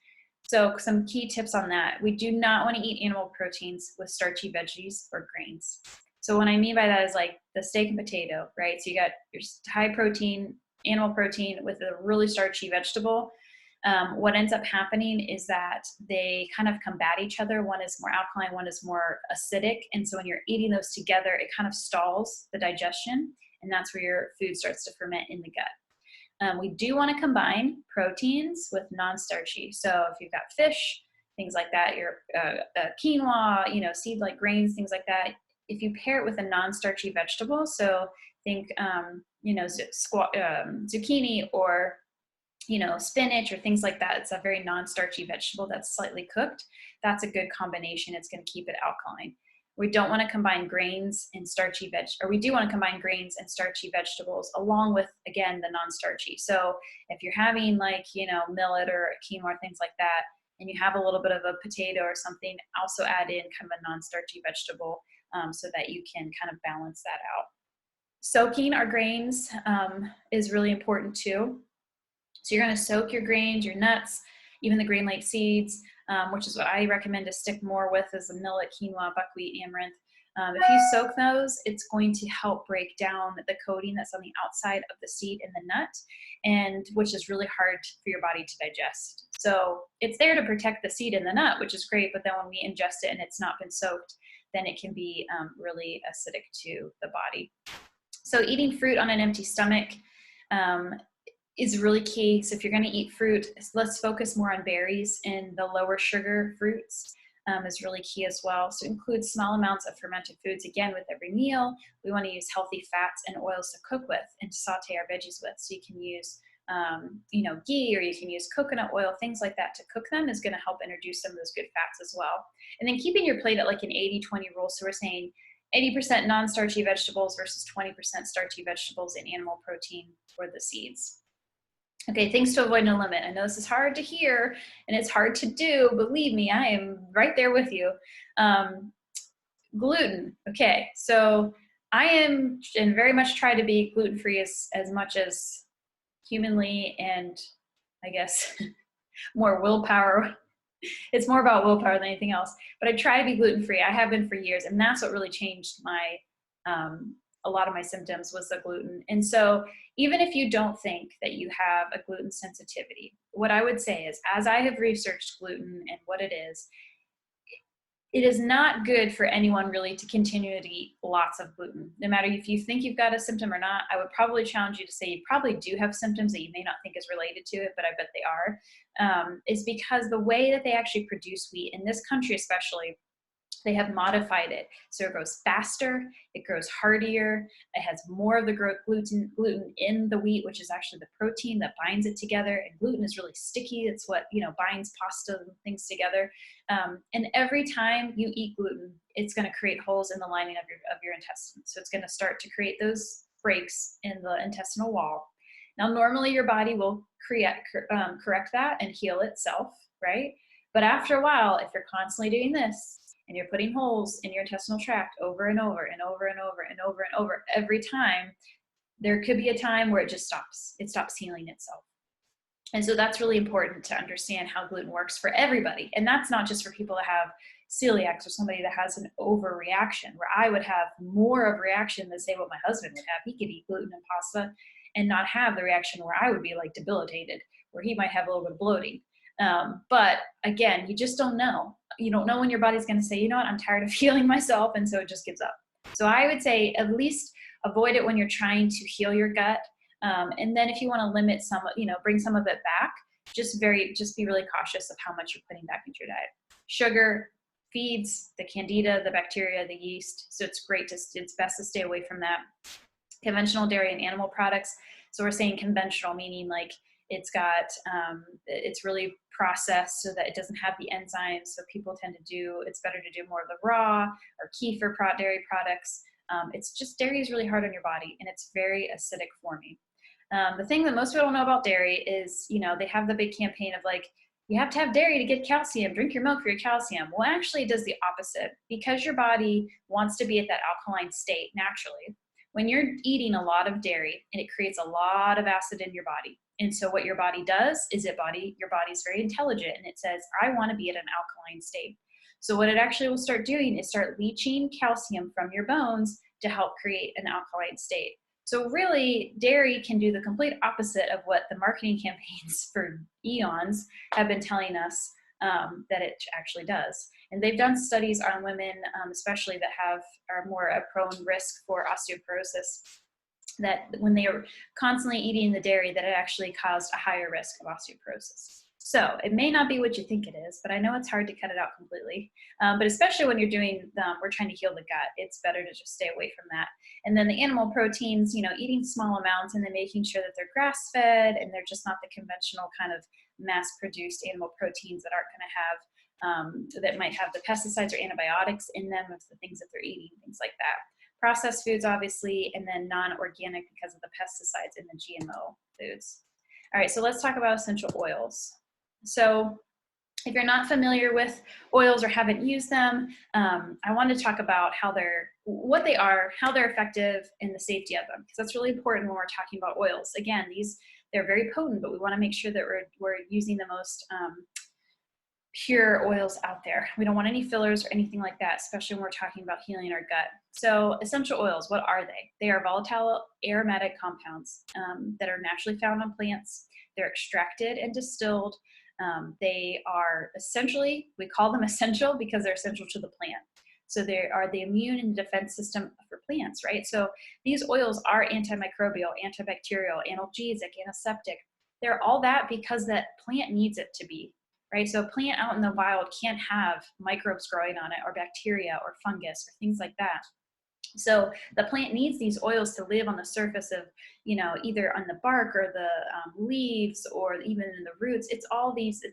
So some key tips on that. We do not want to eat animal proteins with starchy veggies or grains. So what I mean by that is like the steak and potato, right? So you got your high protein, animal protein with a really starchy vegetable. What ends up happening is that they kind of combat each other. One is more alkaline, one is more acidic. And so when you're eating those together, it kind of stalls the digestion, and that's where your food starts to ferment in the gut. We do want to combine proteins with non-starchy. So if you've got fish, things like that, your quinoa, seed-like grains, things like that. If you pair it with a non-starchy vegetable, so think, zucchini or spinach or things like that. It's a very non-starchy vegetable that's slightly cooked. That's a good combination. It's going to keep it alkaline. We don't want to combine grains and starchy we do want to combine grains and starchy vegetables along with, again, the non-starchy. So if you're having millet or quinoa, things like that, and you have a little bit of a potato or something, also add in kind of a non-starchy vegetable so that you can kind of balance that out. Soaking our grains is really important too. So you're going to soak your grains, your nuts, even the grain-like seeds, which is what I recommend to stick more with, is the millet, quinoa, buckwheat, amaranth. If you soak those, it's going to help break down the coating that's on the outside of the seed and the nut, and which is really hard for your body to digest. So it's there to protect the seed and the nut, which is great, but then when we ingest it and it's not been soaked, then it can be really acidic to the body. So eating fruit on an empty stomach is really key. So if you're going to eat fruit, let's focus more on berries and the lower sugar fruits is really key as well. So include small amounts of fermented foods. Again, with every meal, we want to use healthy fats and oils to cook with and to saute our veggies with. So you can use, ghee, or you can use coconut oil, things like that to cook them is going to help introduce some of those good fats as well. And then keeping your plate at like an 80-20 rule. So we're saying 80% non-starchy vegetables versus 20% starchy vegetables and animal protein for the seeds. Okay, things to avoid and limit. I know this is hard to hear and it's hard to do. Believe me, I am right there with you. Gluten. Okay, so I am and very much try to be gluten-free as much as humanly, and I guess more willpower. It's more about willpower than anything else. But I try to be gluten-free. I have been for years, and that's what really changed my a lot of my symptoms was the gluten. And so even if you don't think that you have a gluten sensitivity, what I would say is, as I have researched gluten and what it is not good for anyone really to continue to eat lots of gluten. No matter if you think you've got a symptom or not, I would probably challenge you to say you probably do have symptoms that you may not think is related to it, but I bet they are, is because the way that they actually produce wheat, in this country especially, they have modified it. So it grows faster, it grows hardier, it has more of the gluten in the wheat, which is actually the protein that binds it together. And gluten is really sticky. It's what, binds pasta and things together. And every time you eat gluten, it's going to create holes in the lining of your intestines. So it's going to start to create those breaks in the intestinal wall. Now, normally your body will correct that and heal itself, right? But after a while, if you're constantly doing this, and you're putting holes in your intestinal tract over and over and over and over and over and over every time, there could be a time where it just stops. It stops healing itself. And so that's really important to understand how gluten works for everybody. And that's not just for people that have celiacs or somebody that has an overreaction, where I would have more of a reaction than say what my husband would have. He could eat gluten and pasta and not have the reaction where I would be like debilitated, where he might have a little bit of bloating. But again, you just don't know. You don't know when your body's going to say, you know what, I'm tired of healing myself. And so it just gives up. So I would say at least avoid it when you're trying to heal your gut. And then if you want to limit some, bring some of it back, just be really cautious of how much you're putting back into your diet. Sugar feeds the candida, the bacteria, the yeast. So it's best to stay away from that. Conventional dairy and animal products. So we're saying conventional, meaning like it's really processed so that it doesn't have the enzymes. So people tend to it's better to do more of the raw or kefir dairy products. It's just, dairy is really hard on your body and it's very acidic for me. The thing that most people don't know about dairy is, they have the big campaign of like, you have to have dairy to get calcium, drink your milk for your calcium. Well, actually it does the opposite, because your body wants to be at that alkaline state naturally. When you're eating a lot of dairy, and it creates a lot of acid in your body. And so what your body does is your body's very intelligent, and it says, I want to be at an alkaline state. So what it actually will start doing is start leaching calcium from your bones to help create an alkaline state. So really, dairy can do the complete opposite of what the marketing campaigns for eons have been telling us that it actually does. And they've done studies on women, especially that are more a prone risk for osteoporosis, that when they are constantly eating the dairy, that it actually caused a higher risk of osteoporosis. So it may not be what you think it is, but I know it's hard to cut it out completely. But especially when we're trying to heal the gut, it's better to just stay away from that. And then the animal proteins, eating small amounts and then making sure that they're grass-fed and they're just not the conventional kind of mass-produced animal proteins that aren't going to have that might have the pesticides or antibiotics in them of the things that they're eating, things like that. Processed foods, obviously, and then non-organic because of the pesticides in the GMO foods. All right, so let's talk about essential oils. So if you're not familiar with oils or haven't used them, I want to talk about what they are, how they're effective, and the safety of them, because that's really important when we're talking about oils. Again, they're very potent, but we want to make sure that we're using the most pure oils out there. We don't want any fillers or anything like that, especially when we're talking about healing our gut. So essential oils, what are they? They are volatile aromatic compounds that are naturally found on plants. They're extracted and distilled. They are essentially, we call them essential because they're essential to the plant. So they are the immune and defense system for plants, right? So these oils are antimicrobial, antibacterial, analgesic, antiseptic. They're all that because that plant needs it to be, right? So a plant out in the wild can't have microbes growing on it or bacteria or fungus or things like that. So the plant needs these oils to live on the surface of, either on the bark or the leaves or even in the roots. It's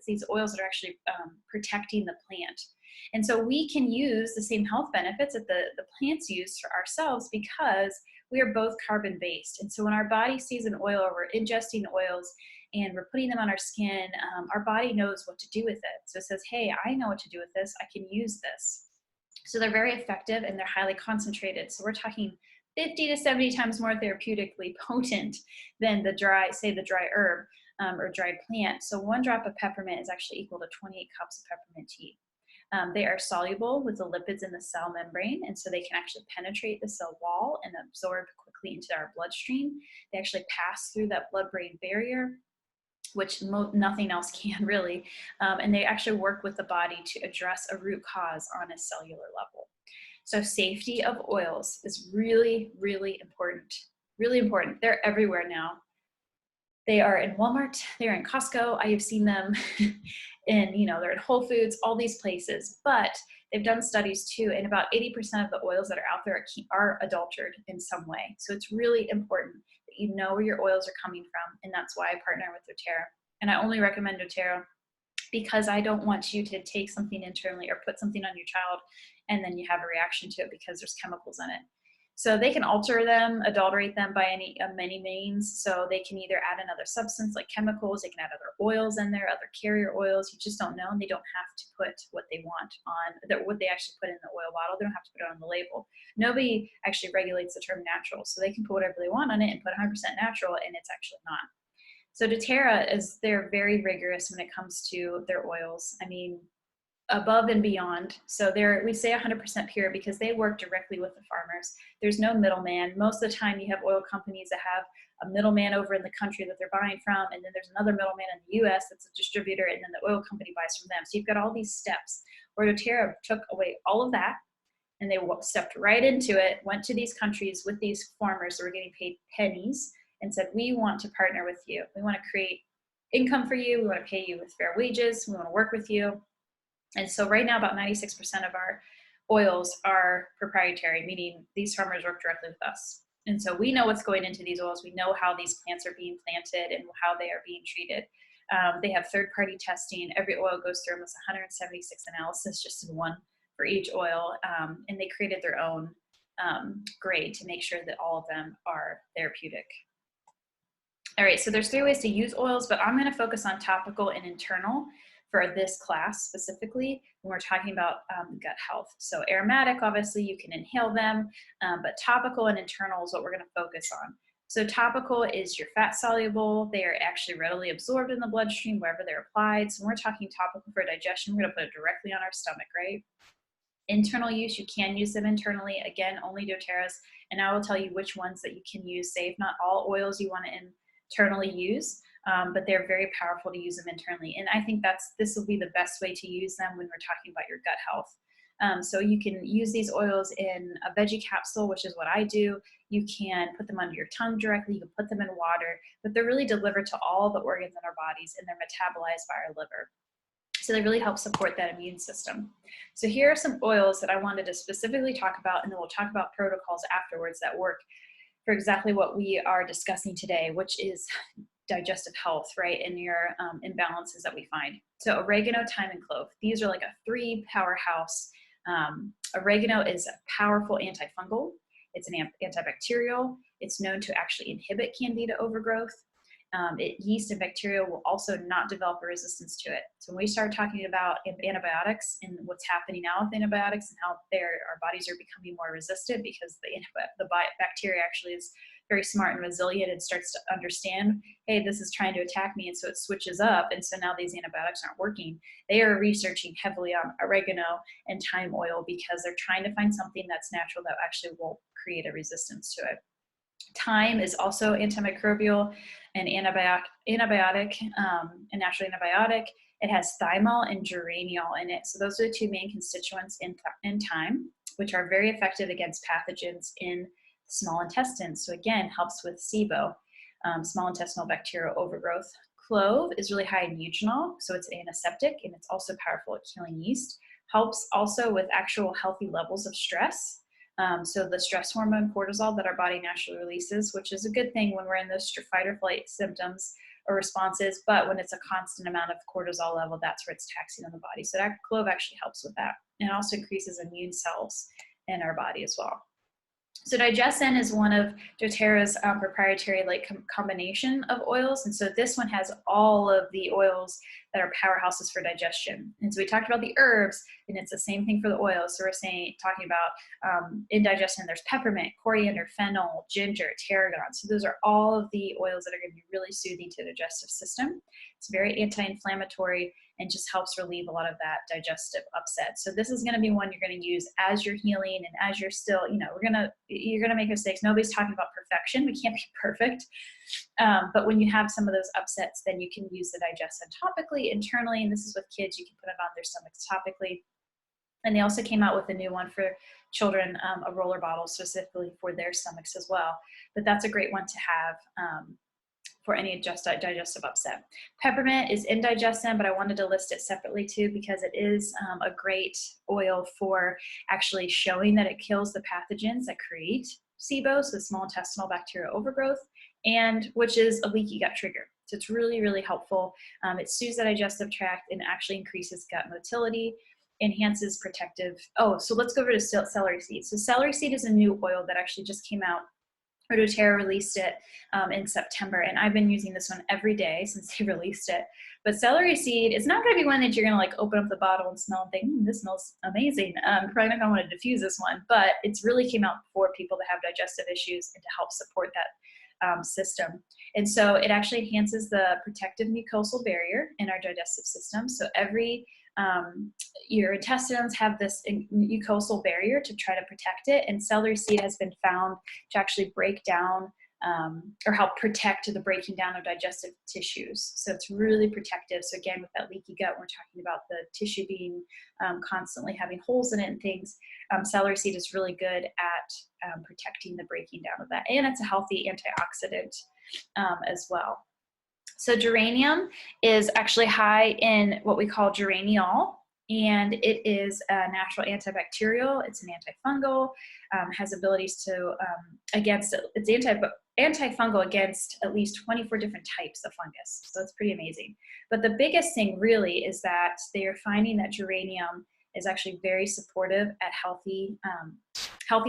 these oils that are actually protecting the plant. And so we can use the same health benefits that the plants use for ourselves because we are both carbon-based. And so when our body sees an oil or we're ingesting oils and we're putting them on our skin, our body knows what to do with it. So it says, hey, I know what to do with this. I can use this. So they're very effective and they're highly concentrated. So we're talking 50 to 70 times more therapeutically potent than the dry herb or dry plant. So 1 drop of peppermint is actually equal to 28 cups of peppermint tea. They are soluble with the lipids in the cell membrane, and so they can actually penetrate the cell wall and absorb quickly into our bloodstream. They actually pass through that blood-brain barrier, which nothing else can really, and they actually work with the body to address a root cause on a cellular level. So safety of oils is really, really important, really important. They're everywhere now. They are in Walmart, they're in Costco, I have seen them they're in Whole Foods, all these places, but they've done studies too, and about 80% of the oils that are out there are adulterated in some way. So it's really important that you know where your oils are coming from, and that's why I partner with doTERRA. And I only recommend doTERRA because I don't want you to take something internally or put something on your child and then you have a reaction to it because there's chemicals in it. So they can alter them, adulterate them by many means. So they can either add another substance like chemicals, they can add other oils in there, other carrier oils. You just don't know, and they don't have to put what they want on, what they actually put in the oil bottle. They don't have to put it on the label. Nobody actually regulates the term natural, so they can put whatever they want on it and put 100% natural, and it's actually not. So doTERRA they're very rigorous when it comes to their oils. I mean, above and beyond. So we say 100% pure because they work directly with the farmers. There's no middleman. Most of the time you have oil companies that have a middleman over in the country that they're buying from, and then there's another middleman in the US that's a distributor, and then the oil company buys from them. So you've got all these steps. Where doTERRA took away all of that, and they stepped right into it, went to these countries with these farmers that were getting paid pennies, and said, we want to partner with you. We want to create income for you. We want to pay you with fair wages. We want to work with you. And so right now, about 96% of our oils are proprietary, meaning these farmers work directly with us. And so we know what's going into these oils. We know how these plants are being planted and how they are being treated. They have third-party testing. Every oil goes through almost 176 analysis just in one for each oil. And they created their own grade to make sure that all of them are therapeutic. All right, so there's 3 ways to use oils, but I'm going to focus on topical and internal for this class specifically when we're talking about gut health. So aromatic, obviously you can inhale them, but topical and internal is what we're going to focus on. So topical is your fat soluble. They are actually readily absorbed in the bloodstream wherever they're applied. So when we're talking topical for digestion, we're going to put it directly on our stomach, right? Internal use, you can use them internally. Again, only doTERRA's, and I will tell you which ones that you can use. Save not all oils you want to internally use, but they're very powerful to use them internally. And I think this will be the best way to use them when we're talking about your gut health. So you can use these oils in a veggie capsule, which is what I do. You can put them under your tongue directly. You can put them in water, but they're really delivered to all the organs in our bodies, and they're metabolized by our liver. So they really help support that immune system. So here are some oils that I wanted to specifically talk about, and then we'll talk about protocols afterwards that work for exactly what we are discussing today, which is digestive health, right, and your imbalances that we find. So oregano, thyme, and clove. These are like a 3 powerhouse. Oregano is a powerful antifungal. It's an antibacterial. It's known to actually inhibit Candida overgrowth. Yeast and bacteria will also not develop a resistance to it. So when we start talking about antibiotics and what's happening now with antibiotics and how our bodies are becoming more resistant because the bacteria actually is very smart and resilient and starts to understand, hey, this is trying to attack me, and so it switches up, and so now these antibiotics aren't working. They are researching heavily on oregano and thyme oil because they're trying to find something that's natural that actually won't create a resistance to it. Thyme is also antimicrobial and antibiotic, a natural antibiotic. It has thymol and geraniol in it. So those are the 2 main constituents in thyme, which are very effective against pathogens in small intestine. So again, helps with SIBO, small intestinal bacterial overgrowth. Clove is really high in eugenol, so it's antiseptic, and it's also powerful at killing yeast. Helps also with actual healthy levels of stress. So the stress hormone cortisol that our body naturally releases, which is a good thing when we're in those fight or flight symptoms or responses, but when it's a constant amount of cortisol level, that's where it's taxing on the body. So that clove actually helps with that. And it also increases immune cells in our body as well. So Digestin is one of doTERRA's proprietary combination of oils. And so this one has all of the oils that are powerhouses for digestion. And so we talked about the herbs, and it's the same thing for the oils. So we're talking about in digestion, there's peppermint, coriander, fennel, ginger, tarragon. So those are all of the oils that are going to be really soothing to the digestive system. It's very anti-inflammatory and just helps relieve a lot of that digestive upset. So this is going to be one you're going to use as you're healing and as you're still, you're going to make mistakes. Nobody's talking about perfection. We can't be perfect. But when you have some of those upsets, then you can use the Digestin topically, internally, and this is with kids. You can put it on their stomachs topically. And they also came out with a new one for children, a roller bottle specifically for their stomachs as well. But that's a great one to have for any digestive upset. Peppermint is indigestin, but I wanted to list it separately too because it is a great oil for actually showing that it kills the pathogens that create SIBO, so small intestinal bacterial overgrowth, and which is a leaky gut trigger. So it's really, really helpful. It soothes the digestive tract and actually increases gut motility, enhances protective. Oh, so let's go over to celery seed. So celery seed is a new oil that actually just came out. doTERRA released it in September, and I've been using this one every day since they released it. But celery seed is not going to be one that you're going to open up the bottle and smell and think, this smells amazing. You're probably not going to want to diffuse this one, but it's really came out for people that have digestive issues and to help support that system. And so it actually enhances the protective mucosal barrier in our digestive system. So your intestines have this mucosal barrier to try to protect it, and celery seed has been found to actually break down or help protect the breaking down of digestive tissues. So it's really protective. So again, with that leaky gut, we're talking about the tissue being constantly having holes in it and things. Celery seed is really good at protecting the breaking down of that. And it's a healthy antioxidant as well. So geranium is actually high in what we call geraniol, and it is a natural antibacterial. It's an antifungal, has abilities to antifungal against at least 24 different types of fungus. So it's pretty amazing. But the biggest thing really is that they are finding that geranium is actually very supportive at healthy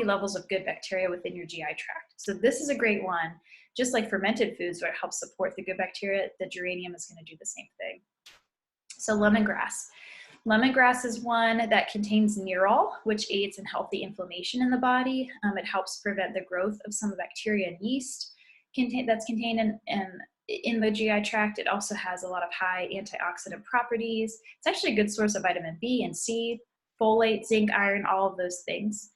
levels of good bacteria within your GI tract. So this is a great one. Just like fermented foods where it helps support the good bacteria, the geranium is going to do the same thing. So lemongrass. Lemongrass is one that contains nerol, which aids in healthy inflammation in the body. It helps prevent the growth of some bacteria and yeast that's contained in the GI tract. It also has a lot of high antioxidant properties. It's actually a good source of vitamin B and C, folate, zinc, iron, all of those things.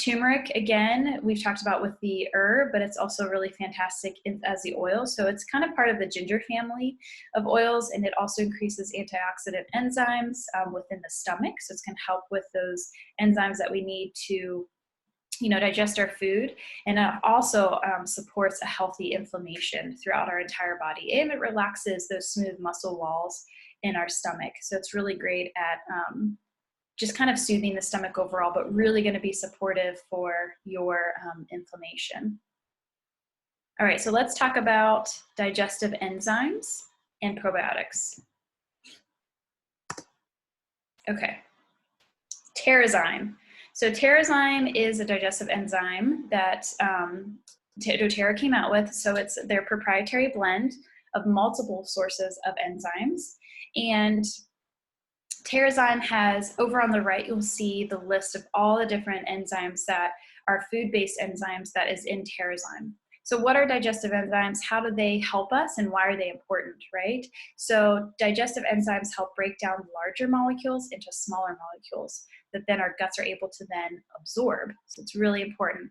Turmeric, again, we've talked about with the herb, but it's also really fantastic as the oil. So it's kind of part of the ginger family of oils, and it also increases antioxidant enzymes within the stomach. So it's going to help with those enzymes that we need to digest our food, and it also supports a healthy inflammation throughout our entire body, and it relaxes those smooth muscle walls in our stomach. So it's really great at just kind of soothing the stomach overall, but really going to be supportive for your inflammation. All right, so let's talk about digestive enzymes and probiotics. Okay, Terrazyme. So Terrazyme is a digestive enzyme that doTERRA came out with. So it's their proprietary blend of multiple sources of enzymes. And Terrazyme has, over on the right, you'll see the list of all the different enzymes that are food-based enzymes that is in Terrazyme. So what are digestive enzymes? How do they help us, and why are they important, right? So digestive enzymes help break down larger molecules into smaller molecules that then our guts are able to then absorb. So it's really important.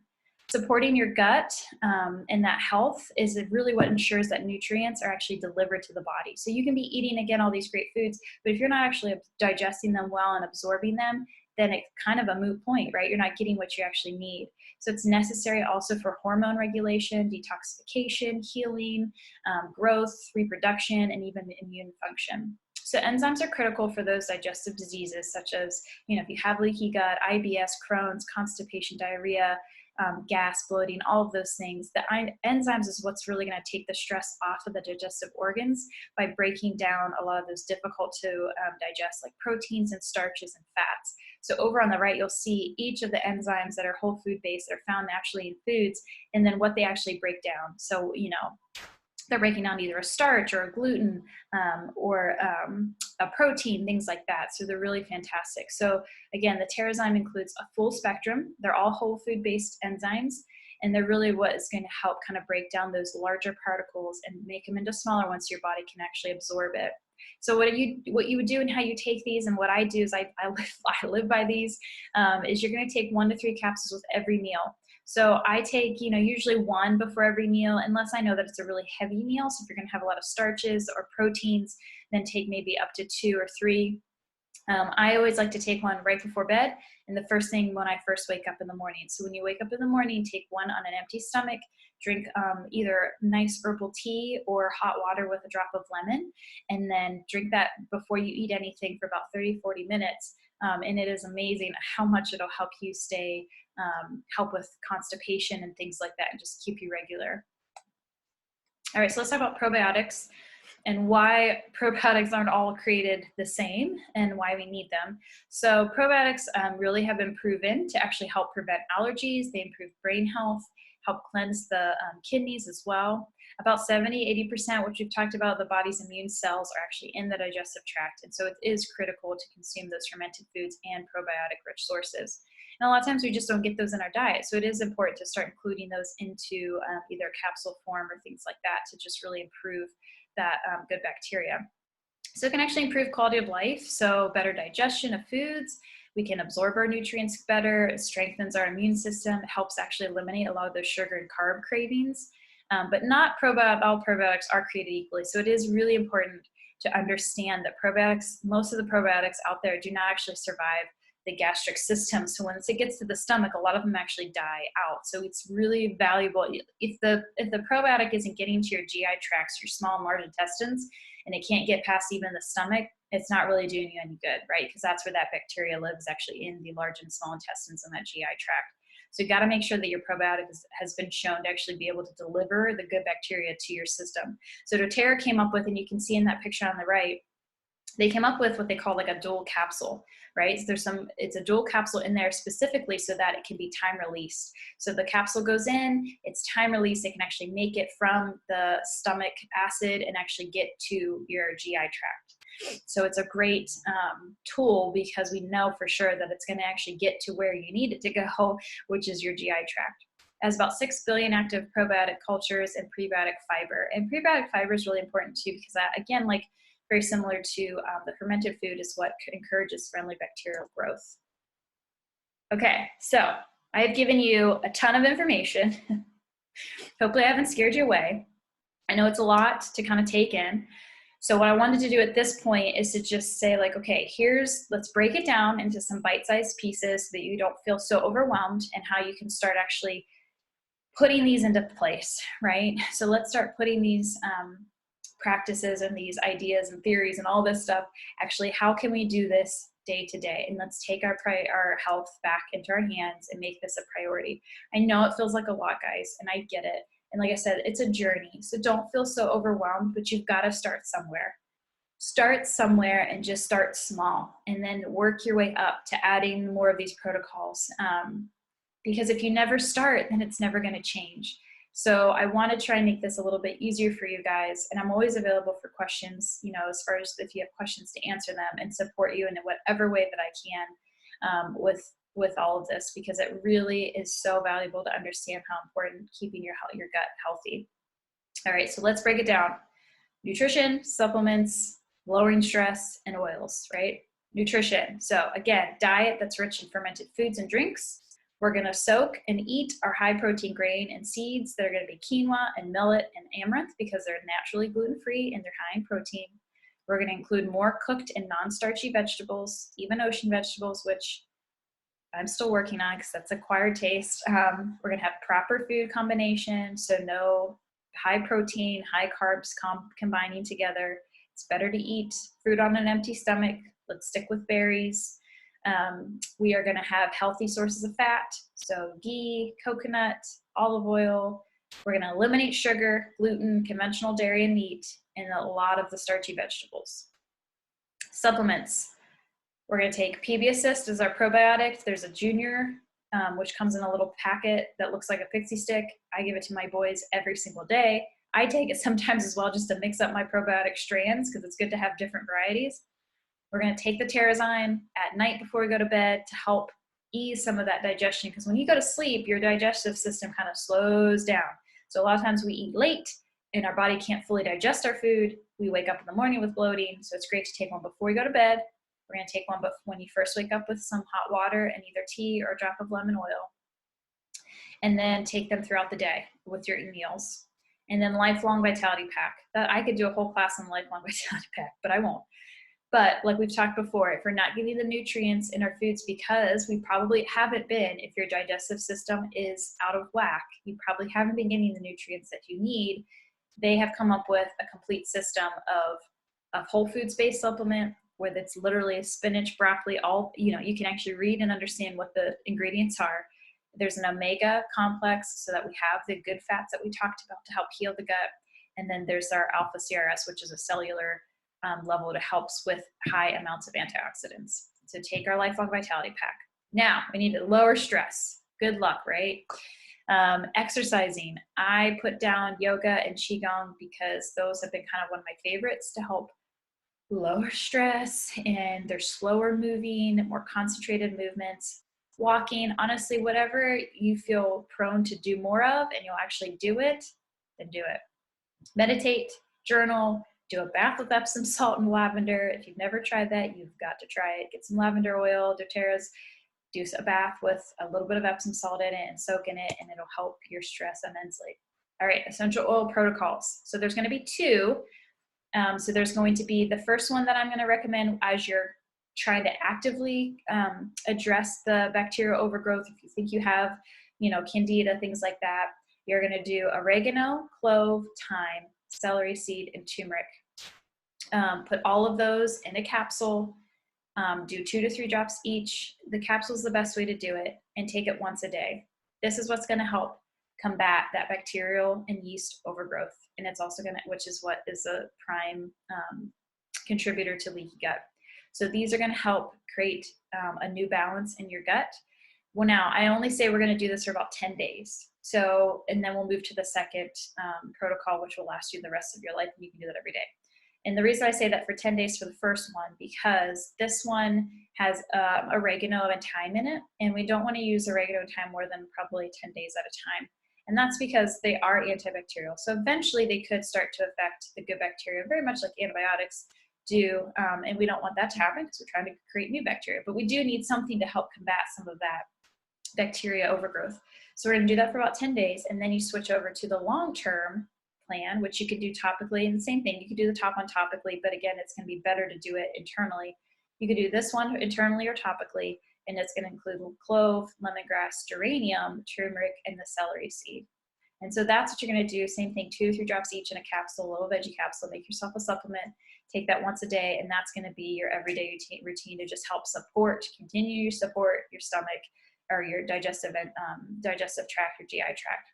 Supporting your gut and that health is really what ensures that nutrients are actually delivered to the body. So you can be eating, again, all these great foods, but if you're not actually digesting them well and absorbing them, then it's kind of a moot point, right? You're not getting what you actually need. So it's necessary also for hormone regulation, detoxification, healing, growth, reproduction, and even immune function. So enzymes are critical for those digestive diseases, such as, if you have leaky gut, IBS, Crohn's, constipation, diarrhea, gas, bloating, all of those things. The enzymes is what's really going to take the stress off of the digestive organs by breaking down a lot of those difficult to digest, like proteins and starches and fats. So over on the right, you'll see each of the enzymes that are whole food based that are found naturally in foods, and then what they actually break down. So, they're breaking down either a starch or a gluten or a protein, things like that. So they're really fantastic. So again, the Terrazyme includes a full spectrum. They're all whole food-based enzymes, and they're really what is going to help kind of break down those larger particles and make them into smaller ones so your body can actually absorb it. So what you would do and how you take these, and what I do is I live by these, is you're going to take 1 to 3 capsules with every meal. So I take, usually 1 before every meal, unless I know that it's a really heavy meal. So if you're going to have a lot of starches or proteins, then take maybe up to 2 or 3. I always like to take 1 right before bed and the first thing when I first wake up in the morning. So when you wake up in the morning, take 1 on an empty stomach, drink either nice herbal tea or hot water with a drop of lemon, and then drink that before you eat anything for about 30-40 minutes. And it is amazing how much it'll help you help with constipation and things like that, and just keep you regular. All right, so let's talk about probiotics and why probiotics aren't all created the same and why we need them. So probiotics really have been proven to actually help prevent allergies. They improve brain health, help cleanse the kidneys as well. About 70-80%, which we've talked about, the body's immune cells are actually in the digestive tract. And so it is critical to consume those fermented foods and probiotic-rich sources. And a lot of times we just don't get those in our diet. So it is important to start including those into either capsule form or things like that to just really improve that good bacteria. So it can actually improve quality of life. So better digestion of foods. We can absorb our nutrients better. It strengthens our immune system. It helps actually eliminate a lot of those sugar and carb cravings. But not all probiotics are created equally. So it is really important to understand that probiotics, most of the probiotics out there do not actually survive the gastric system. So once it gets to the stomach, a lot of them actually die out. So it's really valuable. If the probiotic isn't getting to your GI tracts, your small and large intestines, and it can't get past even the stomach, it's not really doing you any good, right? Because that's where that bacteria lives, actually in the large and small intestines and that GI tract. So you got to make sure that your probiotic has been shown to actually be able to deliver the good bacteria to your system. So doTERRA came up with, and you can see in that picture on the right, they came up with what they call like a dual capsule, right? So it's a dual capsule in there specifically so that it can be time released. So the capsule goes in, it's time released, it can actually make it from the stomach acid and actually get to your GI tract. So it's a great tool because we know for sure that it's going to actually get to where you need it to go, which is your GI tract. It has about 6 billion active probiotic cultures and prebiotic fiber. And prebiotic fiber is really important too because that, again, like very similar to the fermented food, is what encourages friendly bacterial growth. Okay, so I have given you a ton of information. Hopefully I haven't scared you away. I know it's a lot to kind of take in. So what I wanted to do at this point is to just say like, okay, let's break it down into some bite-sized pieces so that you don't feel so overwhelmed, and how you can start actually putting these into place, right? So let's start putting these practices and these ideas and theories and all this stuff. Actually, how can we do this day to day? And let's take our health back into our hands and make this a priority. I know it feels like a lot, guys, and I get it. And like I said, it's a journey. So don't feel so overwhelmed, but you've got to start somewhere. Start somewhere and just start small, and then work your way up to adding more of these protocols. Because if you never start, then it's never going to change. So I want to try and make this a little bit easier for you guys. And I'm always available for questions, as far as if you have questions to answer them, and support you in whatever way that I can with all of this, because it really is so valuable to understand how important keeping your gut healthy. All right, so let's break it down. Nutrition, supplements, lowering stress, and oils, right? Nutrition. So again, diet that's rich in fermented foods and drinks. We're going to soak and eat our high protein grain and seeds that are going to be quinoa and millet and amaranth, because they're naturally gluten-free and they're high in protein. We're going to include more cooked and non-starchy vegetables, even ocean vegetables, which I'm still working on because that's acquired taste. We're going to have proper food combination, so no high protein, high carbs combining together. It's better to eat fruit on an empty stomach. Let's stick with berries. We are going to have healthy sources of fat, so ghee, coconut, olive oil. We're going to eliminate sugar, gluten, conventional dairy and meat, and a lot of the starchy vegetables. Supplements. We're going to take PB Assist as our probiotic. There's a junior, which comes in a little packet that looks like a pixie stick. I give it to my boys every single day. I take it sometimes as well, just to mix up my probiotic strands, because it's good to have different varieties. We're going to take the Terrazyme at night before we go to bed to help ease some of that digestion, because when you go to sleep, your digestive system kind of slows down. So a lot of times we eat late and our body can't fully digest our food. We wake up in the morning with bloating, so it's great to take one before we go to bed. We're going to take one when you first wake up with some hot water and either tea or a drop of lemon oil, and then take them throughout the day with your meals. And then Lifelong Vitality Pack. That I could do a whole class on Lifelong Vitality Pack, but I won't. But like we've talked before, if we're not getting the nutrients in our foods, because we probably haven't been, if your digestive system is out of whack, you probably haven't been getting the nutrients that you need. They have come up with a complete system of whole foods-based supplement, where it's literally spinach, broccoli, all, you can actually read and understand what the ingredients are. There's an omega complex so that we have the good fats that we talked about to help heal the gut. And then there's our alpha CRS, which is a cellular level that helps with high amounts of antioxidants. So take our Lifelong Vitality Pack. Now we need to lower stress. Good luck, right? Exercising. I put down yoga and qigong because those have been kind of one of my favorites to help lower stress, and they're slower moving, more concentrated movements. walking, honestly, whatever you feel prone to do more of and you'll actually do it, then do it. Meditate, journal, do a bath with Epsom salt and lavender. If you've never tried that, you've got to try it. Get some lavender oil, doTERRA's, do a bath with a little bit of Epsom salt in it and soak in it, and it'll help your stress immensely. All right, essential oil protocols. So there's going to be two. So there's going to be the first one that I'm going to recommend as you're trying to actively address the bacterial overgrowth. If you think you have, Candida, things like that, you're going to do oregano, clove, thyme, celery seed, and turmeric. Put all of those in a capsule. Do 2 to 3 drops each. The capsule is the best way to do it, and take it once a day. This is what's going to help combat that bacterial and yeast overgrowth. And it's also going to, which is what is a prime contributor to leaky gut. So these are going to help create a new balance in your gut. Well, now I only say we're going to do this for about 10 days. So, and then we'll move to the second protocol, which will last you the rest of your life, and you can do that every day. And the reason I say that for 10 days for the first one, because this one has oregano and thyme in it, and we don't want to use oregano and thyme more than probably 10 days at a time. And that's because they are antibacterial. So eventually they could start to affect the good bacteria, very much like antibiotics do. And we don't want that to happen because we're trying to create new bacteria. But we do need something to help combat some of that bacteria overgrowth. So we're going to do that for about 10 days. And then you switch over to the long-term plan, which you could do topically, and the same thing, you could do the top on topically, but again, it's going to be better to do it internally. You could do this one internally or topically, and it's going to include clove, lemongrass, geranium, turmeric, and the celery seed. And so that's what you're going to do. Same thing, 2 to 3 drops each in a capsule, a little veggie capsule. Make yourself a supplement, take that once a day, and that's going to be your everyday routine to just help continue to support your stomach or your digestive tract, your GI tract.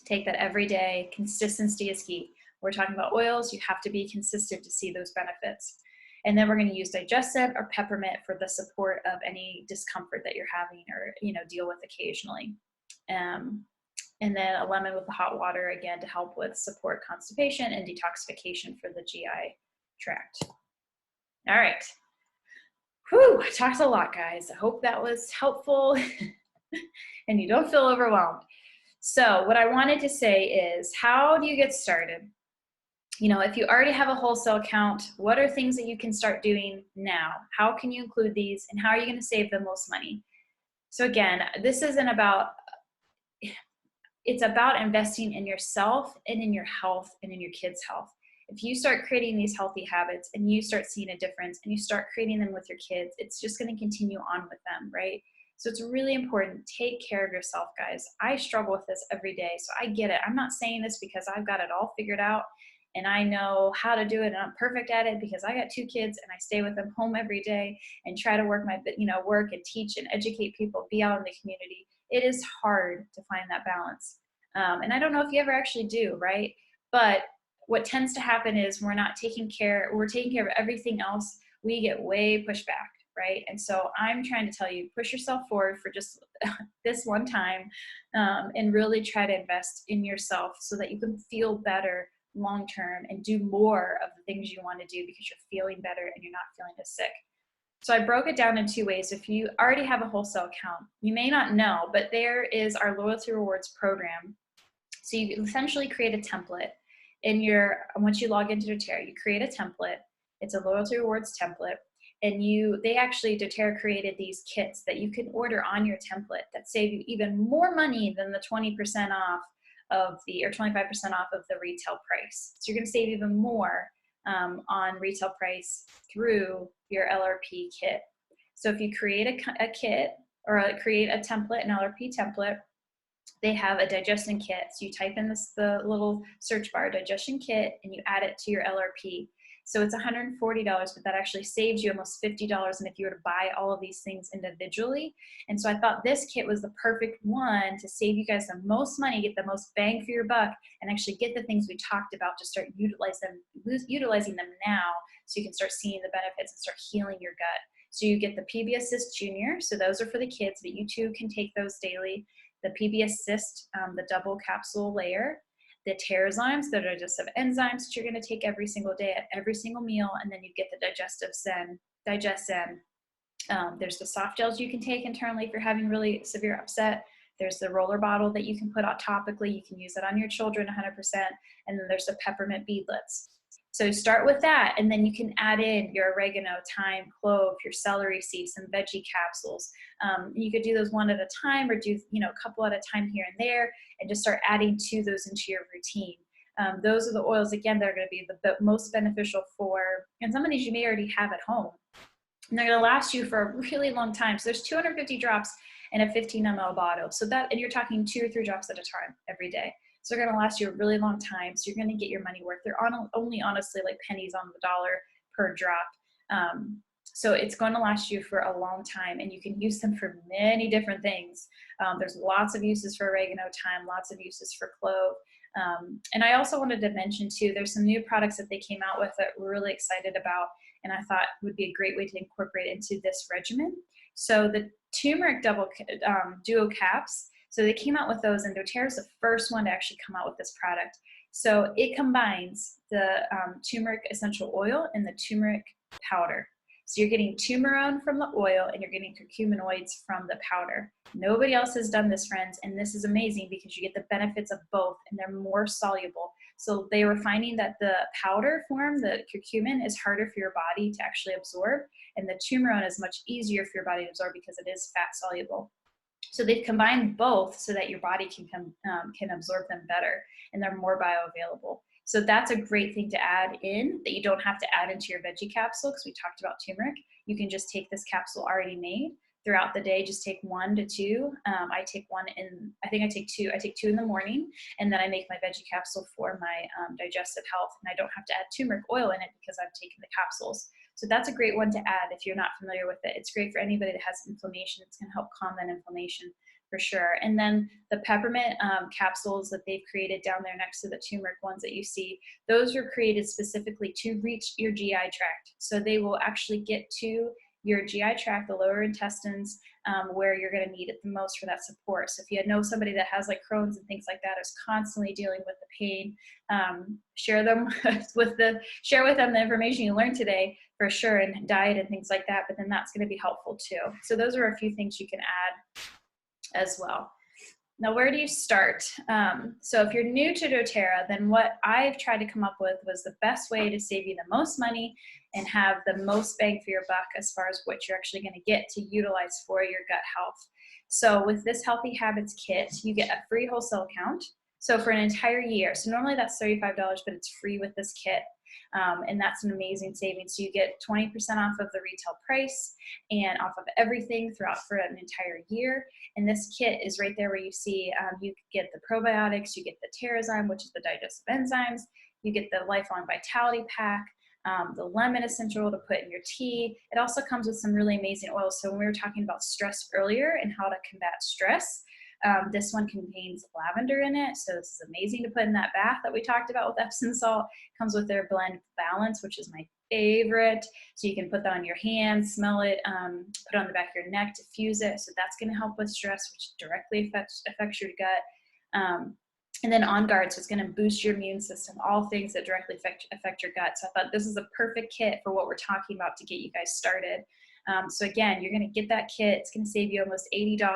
Take that every day. Consistency is key. We're talking about oils. You have to be consistent to see those benefits. And then we're going to use digestive or peppermint for the support of any discomfort that you're having or, deal with occasionally. And then a lemon with the hot water, again, to help with support constipation and detoxification for the GI tract. All right. Whew, I talked a lot, guys. I hope that was helpful and you don't feel overwhelmed. So what I wanted to say is, how do you get started? If you already have a wholesale account, what are things that you can start doing now? How can you include these, and how are you going to save the most money? So again, this isn't about, it's about investing in yourself and in your health and in your kids' health. If you start creating these healthy habits and you start seeing a difference and you start creating them with your kids, it's just going to continue on with them, right? So it's really important. Take care of yourself, guys. I struggle with this every day, so I get it. I'm not saying this because I've got it all figured out and I know how to do it and I'm perfect at it, because I got 2 kids and I stay with them home every day and try to work and teach and educate people, be out in the community. It is hard to find that balance. And I don't know if you ever actually do, right? But what tends to happen is we're taking care of everything else. We get way pushed back. Right? And so I'm trying to tell you, push yourself forward for just this one time, and really try to invest in yourself so that you can feel better long-term and do more of the things you want to do because you're feeling better and you're not feeling as sick. So I broke it down in 2 ways. If you already have a wholesale account, you may not know, but there is our loyalty rewards program. So you essentially create a template once you log into doTERRA, you create a template. It's a loyalty rewards template. And doTERRA created these kits that you can order on your template that save you even more money than the 20% off or 25% off of the retail price. So you're going to save even more on retail price through your LRP kit. So if you create a kit or create a template, an LRP template, they have a digestion kit. So you type in the little search bar, digestion kit, and you add it to your LRP. So it's $140, but that actually saves you almost $50 and if you were to buy all of these things individually. And so I thought this kit was the perfect one to save you guys the most money, get the most bang for your buck, and actually get the things we talked about to start utilizing them now so you can start seeing the benefits and start healing your gut. So you get the PB Assist Junior. So those are for the kids, but you too can take those daily. The PB Assist, the double capsule layer. The Terrazymes, the digestive enzymes that you're going to take every single day at every single meal, and then you get the Digest Zen, There's the soft gels you can take internally if you're having really severe upset. There's the roller bottle that you can put out topically. You can use it on your children 100%. And then there's the peppermint beadlets. So start with that, and then you can add in your oregano, thyme, clove, your celery seeds, some veggie capsules. You could do those one at a time, or do a couple at a time here and there, and just start adding to those into your routine. Those are the oils, again, that are going to be the most beneficial for, and some of these you may already have at home. And they're going to last you for a really long time. So there's 250 drops in a 15 ml bottle. So that, and you're talking 2 or 3 drops at a time every day. So they're going to last you a really long time. So you're going to get your money worth. They're only honestly like pennies on the dollar per drop. So it's going to last you for a long time, and you can use them for many different things. There's lots of uses for oregano, thyme, lots of uses for clove. And I also wanted to mention too, there's some new products that they came out with that we're really excited about, and I thought would be a great way to incorporate into this regimen. So the turmeric duo caps, so they came out with those, and doTERRA is the first one to actually come out with this product. So it combines the turmeric essential oil and the turmeric powder. So you're getting turmerone from the oil, and you're getting curcuminoids from the powder. Nobody else has done this, friends, and this is amazing because you get the benefits of both, and they're more soluble. So they were finding that the powder form, the curcumin, is harder for your body to actually absorb, and the turmerone is much easier for your body to absorb because it is fat soluble. So they've combined both so that your body can absorb them better, and they're more bioavailable. So that's a great thing to add in that you don't have to add into your veggie capsule, because we talked about turmeric. You can just take this capsule already made throughout the day. Just take 1 to 2. I take 1 in, I think I take 2. I take 2 in the morning, and then I make my veggie capsule for my digestive health, and I don't have to add turmeric oil in it because I've taken the capsules. So that's a great one to add if you're not familiar with it. It's great for anybody that has inflammation. It's going to help calm that inflammation for sure. And then the peppermint capsules that they've created down there next to the turmeric ones that you see, those were created specifically to reach your GI tract. So they will actually get to your GI tract, the lower intestines, where you're going to need it the most for that support. So if you know somebody that has like Crohn's and things like that, is constantly dealing with the pain, share with them the information you learned today for sure, and diet and things like that. But then that's going to be helpful too. So those are a few things you can add as well. Now, where do you start? So if you're new to doTERRA, then what I've tried to come up with was the best way to save you the most money and have the most bang for your buck as far as what you're actually going to get to utilize for your gut health. So with this Healthy Habits kit, you get a free wholesale account. So for an entire year, so normally that's $35, but it's free with this kit. And that's an amazing savings. So you get 20% off of the retail price and off of everything for an entire year. And this kit is right there where you see you get the probiotics, you get the Terrazyme, which is the digestive enzymes, you get the Lifelong Vitality Pack, the lemon essential oil to put in your tea. It also comes with some really amazing oils. So when we were talking about stress earlier and how to combat stress, this one contains lavender in it, so this is amazing to put in that bath that we talked about with Epsom salt. It comes with their blend balance, which is my favorite. So you can put that on your hands, smell it, put it on the back of your neck, diffuse it. So that's going to help with stress, which directly affects your gut. And then On Guard, so it's going to boost your immune system, all things that directly affect your gut. So I thought this is a perfect kit for what we're talking about to get you guys started. So again, you're going to get that kit. It's going to save you almost $80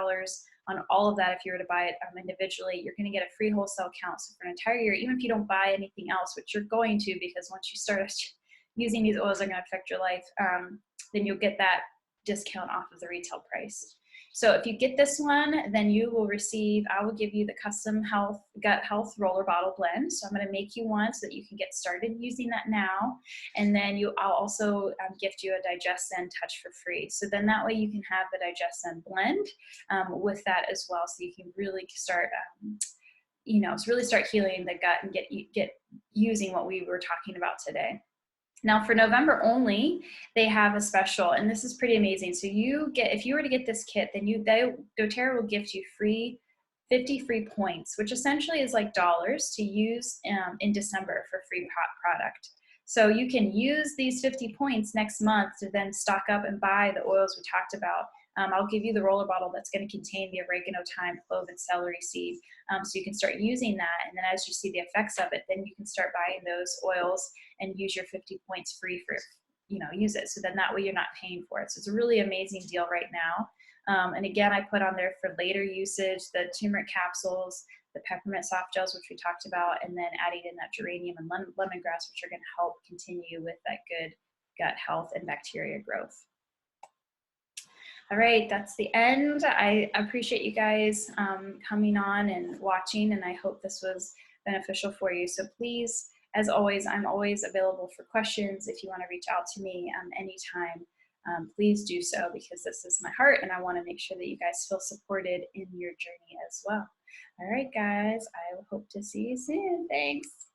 on all of that if you were to buy it individually. You're going to get a free wholesale account. So for an entire year, even if you don't buy anything else, which you're going to, because once you start using these oils, they're going to affect your life, then you'll get that discount off of the retail price. So if you get this one, then you will receive, I will give you the custom gut health roller bottle blend. So I'm going to make you one so that you can get started using that now. And then I'll also gift you a DigestZen touch for free. So then that way you can have the DigestZen blend with that as well. So you can really start, really start healing the gut and get using what we were talking about today. Now for November only, they have a special, and this is pretty amazing. So if you were to get this kit, then doTERRA will gift you 50 free points, which essentially is like dollars to use in December for free product. So you can use these 50 points next month to then stock up and buy the oils we talked about. I'll give you the roller bottle that's going to contain the oregano, thyme, clove, and celery seed. So you can start using that. And then as you see the effects of it, then you can start buying those oils and use your 50 points free use it. So then that way you're not paying for it. So it's a really amazing deal right now. And again, I put on there for later usage, the turmeric capsules, the peppermint soft gels, which we talked about, and then adding in that geranium and lemongrass, which are going to help continue with that good gut health and bacteria growth. All right, that's the end. I appreciate you guys coming on and watching, and I hope this was beneficial for you. So please, as always, I'm always available for questions. If you want to reach out to me anytime, please do so, because this is my heart, and I want to make sure that you guys feel supported in your journey as well. All right, guys, I hope to see you soon. Thanks.